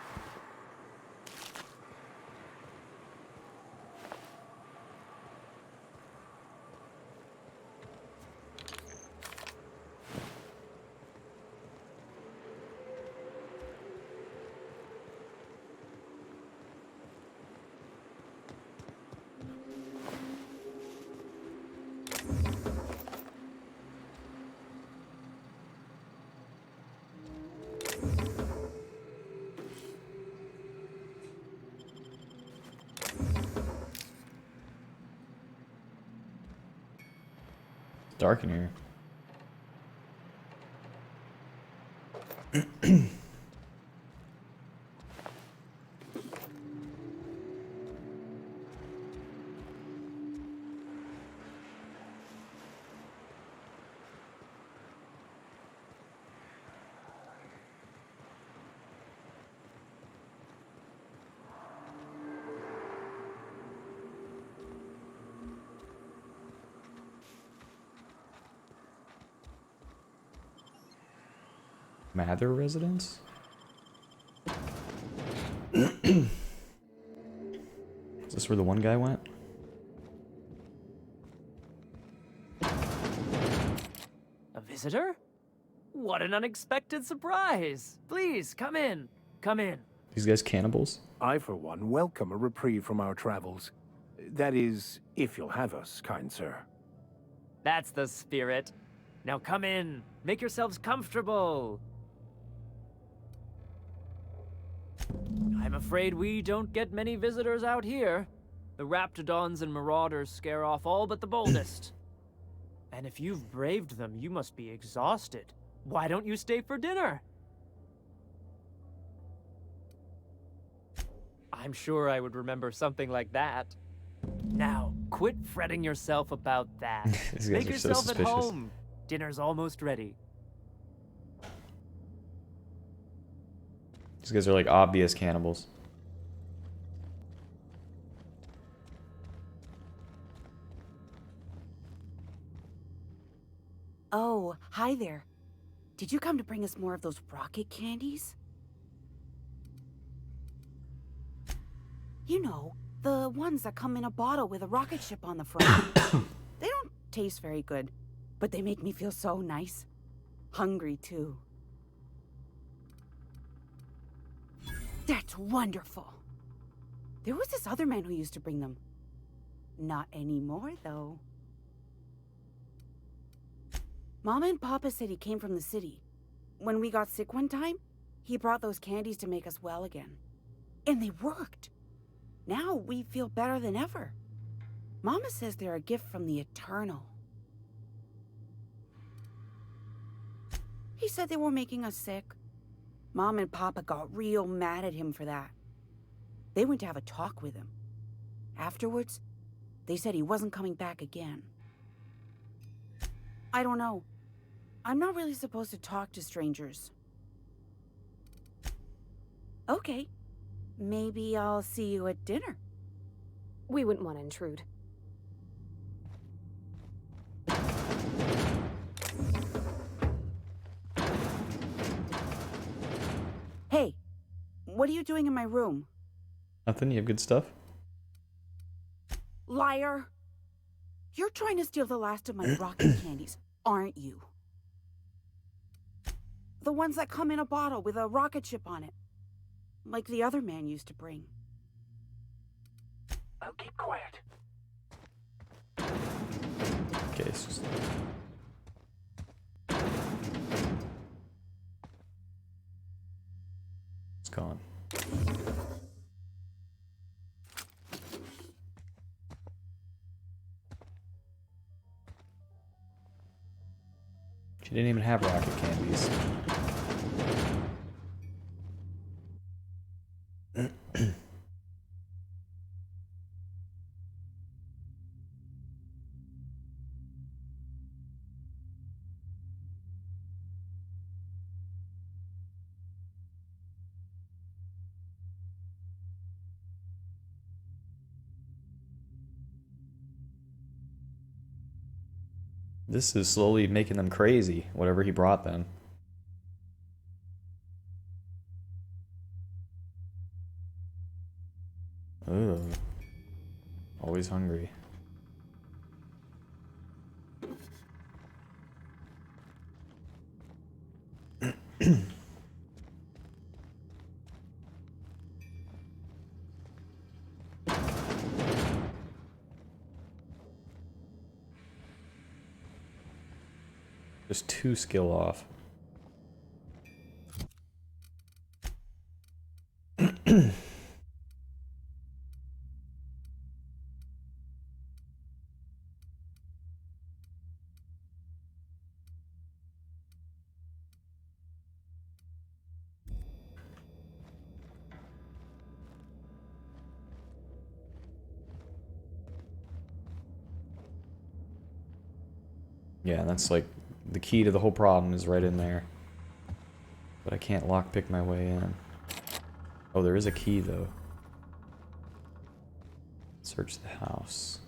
Dark in here. Mather residence? Is this where the one guy went? A visitor? What an unexpected surprise! Please, come in. Come in. These guys cannibals? I, for one, welcome a reprieve from our travels. That is, if you'll have us, kind sir. That's the spirit. Now come in. Make yourselves comfortable. I'm afraid we don't get many visitors out here. The Raptidons and Marauders scare off all but the boldest. And if you've braved them, you must be exhausted. Why don't you stay for dinner? I'm sure I would remember something like that. Now, quit fretting yourself about that. These guys Make are so yourself at suspicious. home. Dinner's almost ready. These guys are like obvious cannibals. Oh, hi there. Did you come to bring us more of those rocket candies? You know, the ones that come in a bottle with a rocket ship on the front. They don't taste very good, but they make me feel so nice. Hungry, too. That's wonderful. There was this other man who used to bring them. Not anymore, though. Mama and Papa said he came from the city. When we got sick one time, he brought those candies to make us well again. And they worked. Now we feel better than ever. Mama says they're a gift from the Eternal. He said they were making us sick. Mom and Papa got real mad at him for that. They went to have a talk with him. Afterwards, they said he wasn't coming back again. I don't know. I'm not really supposed to talk to strangers. Okay. Maybe I'll see you at dinner. We wouldn't want to intrude. Hey, what are you doing in my room? Nothing? You have good stuff? Liar! You're trying to steal the last of my rocket candies, aren't you? The ones that come in a bottle with a rocket ship on it. Like the other man used to bring. I'll keep quiet. Okay, it's just... It's gone. She didn't even have rocket candies. This is slowly making them crazy, whatever he brought them. Ugh. Always hungry. Just 2 skill off. Yeah, that's like the key to the whole problem is right in there. But I can't lockpick my way in. Oh, there is a key though. Search the house.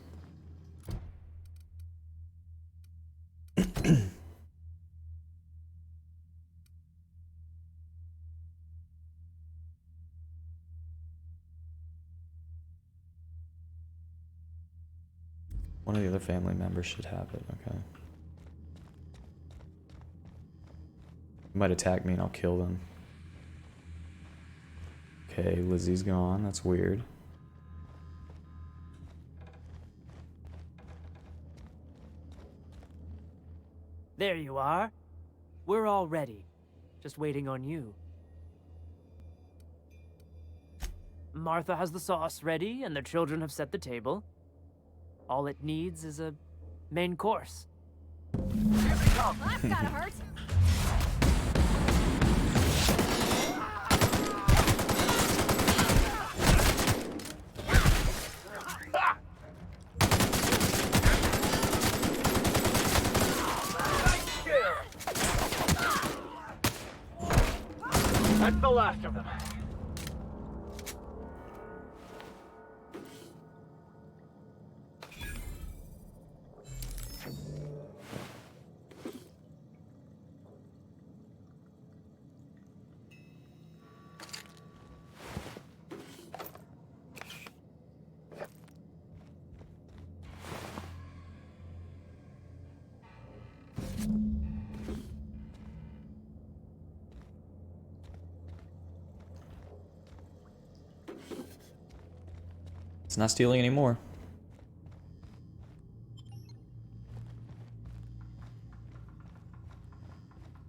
One of the other family members should have it, okay. They might attack me and I'll kill them. Okay, Lizzie's gone, that's weird. There you are. We're all ready. Just waiting on you. Martha has the sauce ready, and the children have set the table. All it needs is a main course. That's gotta hurt. That's the last of them. It's not stealing anymore.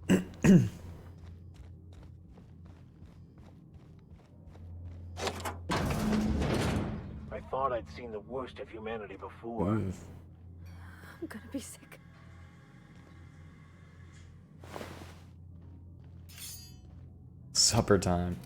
I thought I'd seen the worst of humanity before. I'm gonna be sick. Supper time.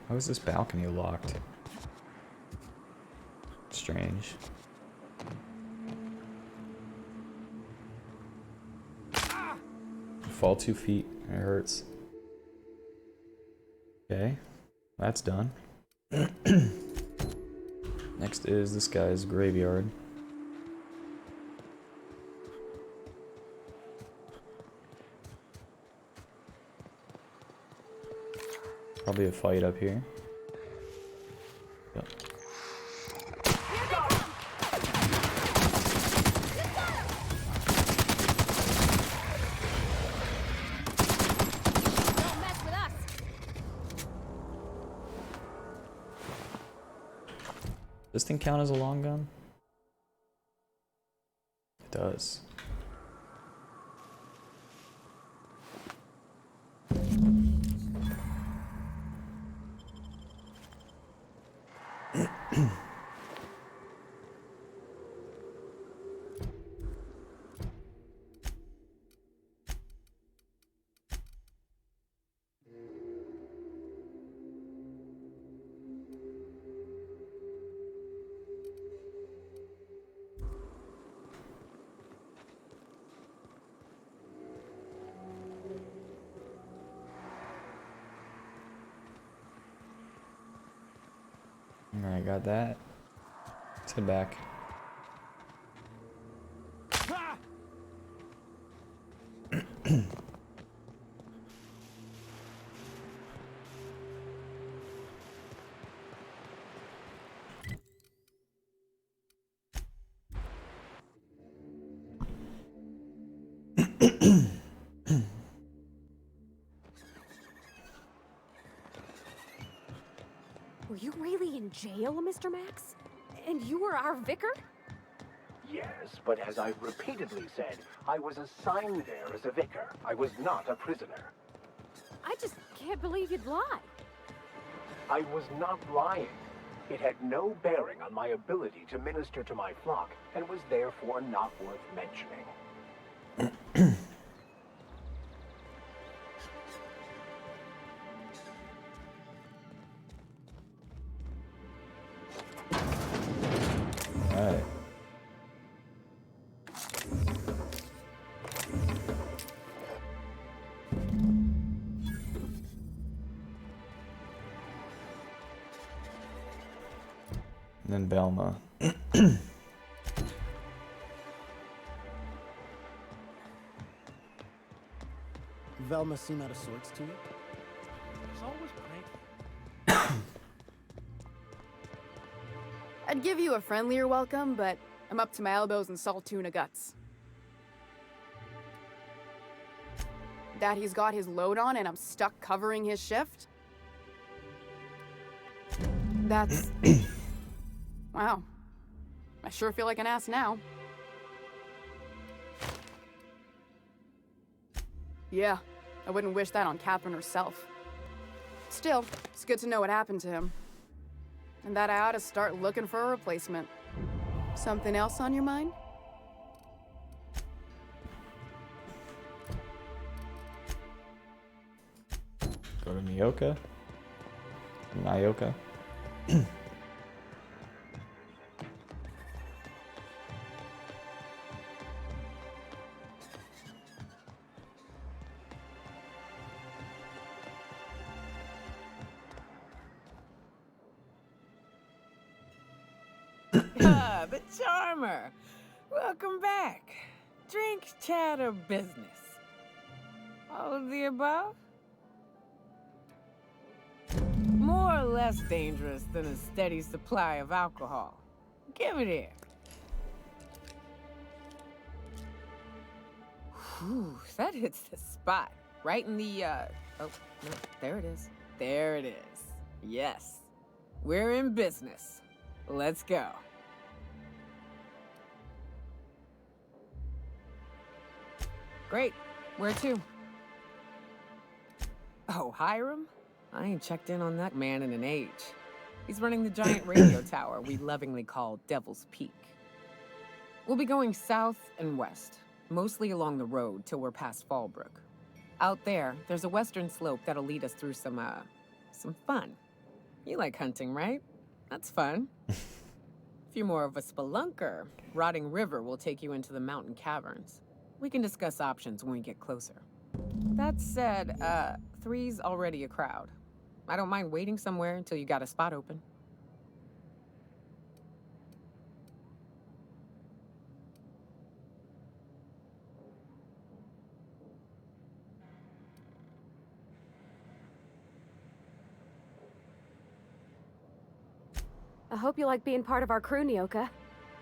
How is this balcony locked? Strange. Fall 2 feet. It hurts. Okay. That's done. Next is this guy's graveyard. Probably a fight up here. Yep. Don't mess with us. Does this thing count as a long gun? It does. Alright, got that. Let's head back. Were you really in jail, Mr. Max? And you were our vicar? Yes, but as I've repeatedly said, I was assigned there as a vicar. I was not a prisoner. I just can't believe you'd lie. I was not lying. It had no bearing on my ability to minister to my flock, and was therefore not worth mentioning. Alright. And then Belma. Velma seem out of sorts to you? There's always plenty. I'd give you a friendlier welcome, but I'm up to my elbows in salt tuna guts. That he's got his load on and I'm stuck covering his shift? That's... Wow. I sure feel like an ass now. Yeah, I wouldn't wish that on Catherine herself. Still, it's good to know what happened to him. And that I ought to start looking for a replacement. Something else on your mind? Go to Nyoka. Nyoka. Ah, the charmer. Welcome back. Drink, chat, or business? All of the above? More or less dangerous than a steady supply of alcohol. Give it here. Whew, that hits the spot. Right in the, oh, no, there it is. There it is. Yes. We're in business. Let's go. Great. Where to? Oh, Hiram? I ain't checked in on that man in an age. He's running the giant radio tower we lovingly call Devil's Peak. We'll be going south and west, mostly along the road till we're past Fallbrook. Out there, there's a western slope that'll lead us through some fun. You like hunting, right? That's fun. If you're more of a spelunker, Rotting River will take you into the mountain caverns. We can discuss options when we get closer. That said, 3's already a crowd. I don't mind waiting somewhere until you got a spot open. I hope you like being part of our crew, Nyoka.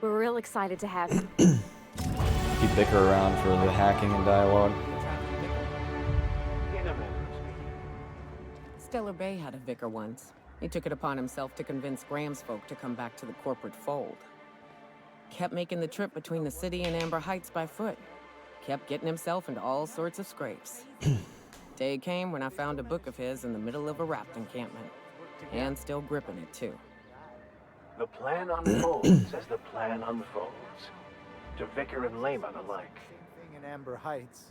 We're real excited to have you. Keep bicker around for the hacking and dialogue. Stellar Bay had a vicar once. He took it upon himself to convince Graham's folk to come back to the corporate fold. Kept making the trip between the city and Amber Heights by foot. Kept getting himself into all sorts of scrapes. Day came when I found a book of his in the middle of a raft encampment. And still gripping it, too. The plan unfolds as the plan unfolds. To Vicar and layman alike. Same thing in Amber Heights.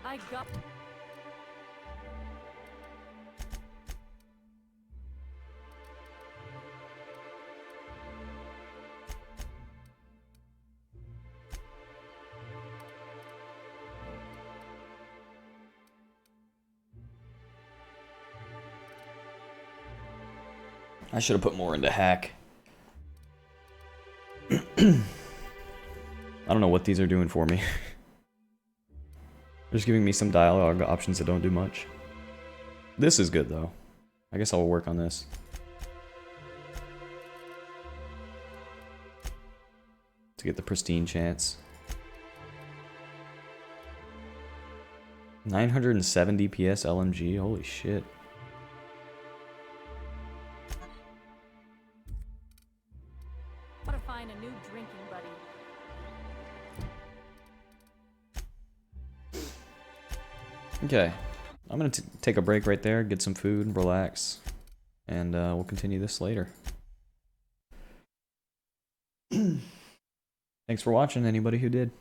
I got... I should have put more into hack. I don't know what these are doing for me. They're just giving me some dialogue options that don't do much. This is good though. I guess I'll work on this. To get the pristine chance. 970 PS LMG, holy shit. Want to find a new drinking buddy. Okay, I'm gonna take a break right there, get some food, relax, and we'll continue this later. Thanks for watching, anybody who did.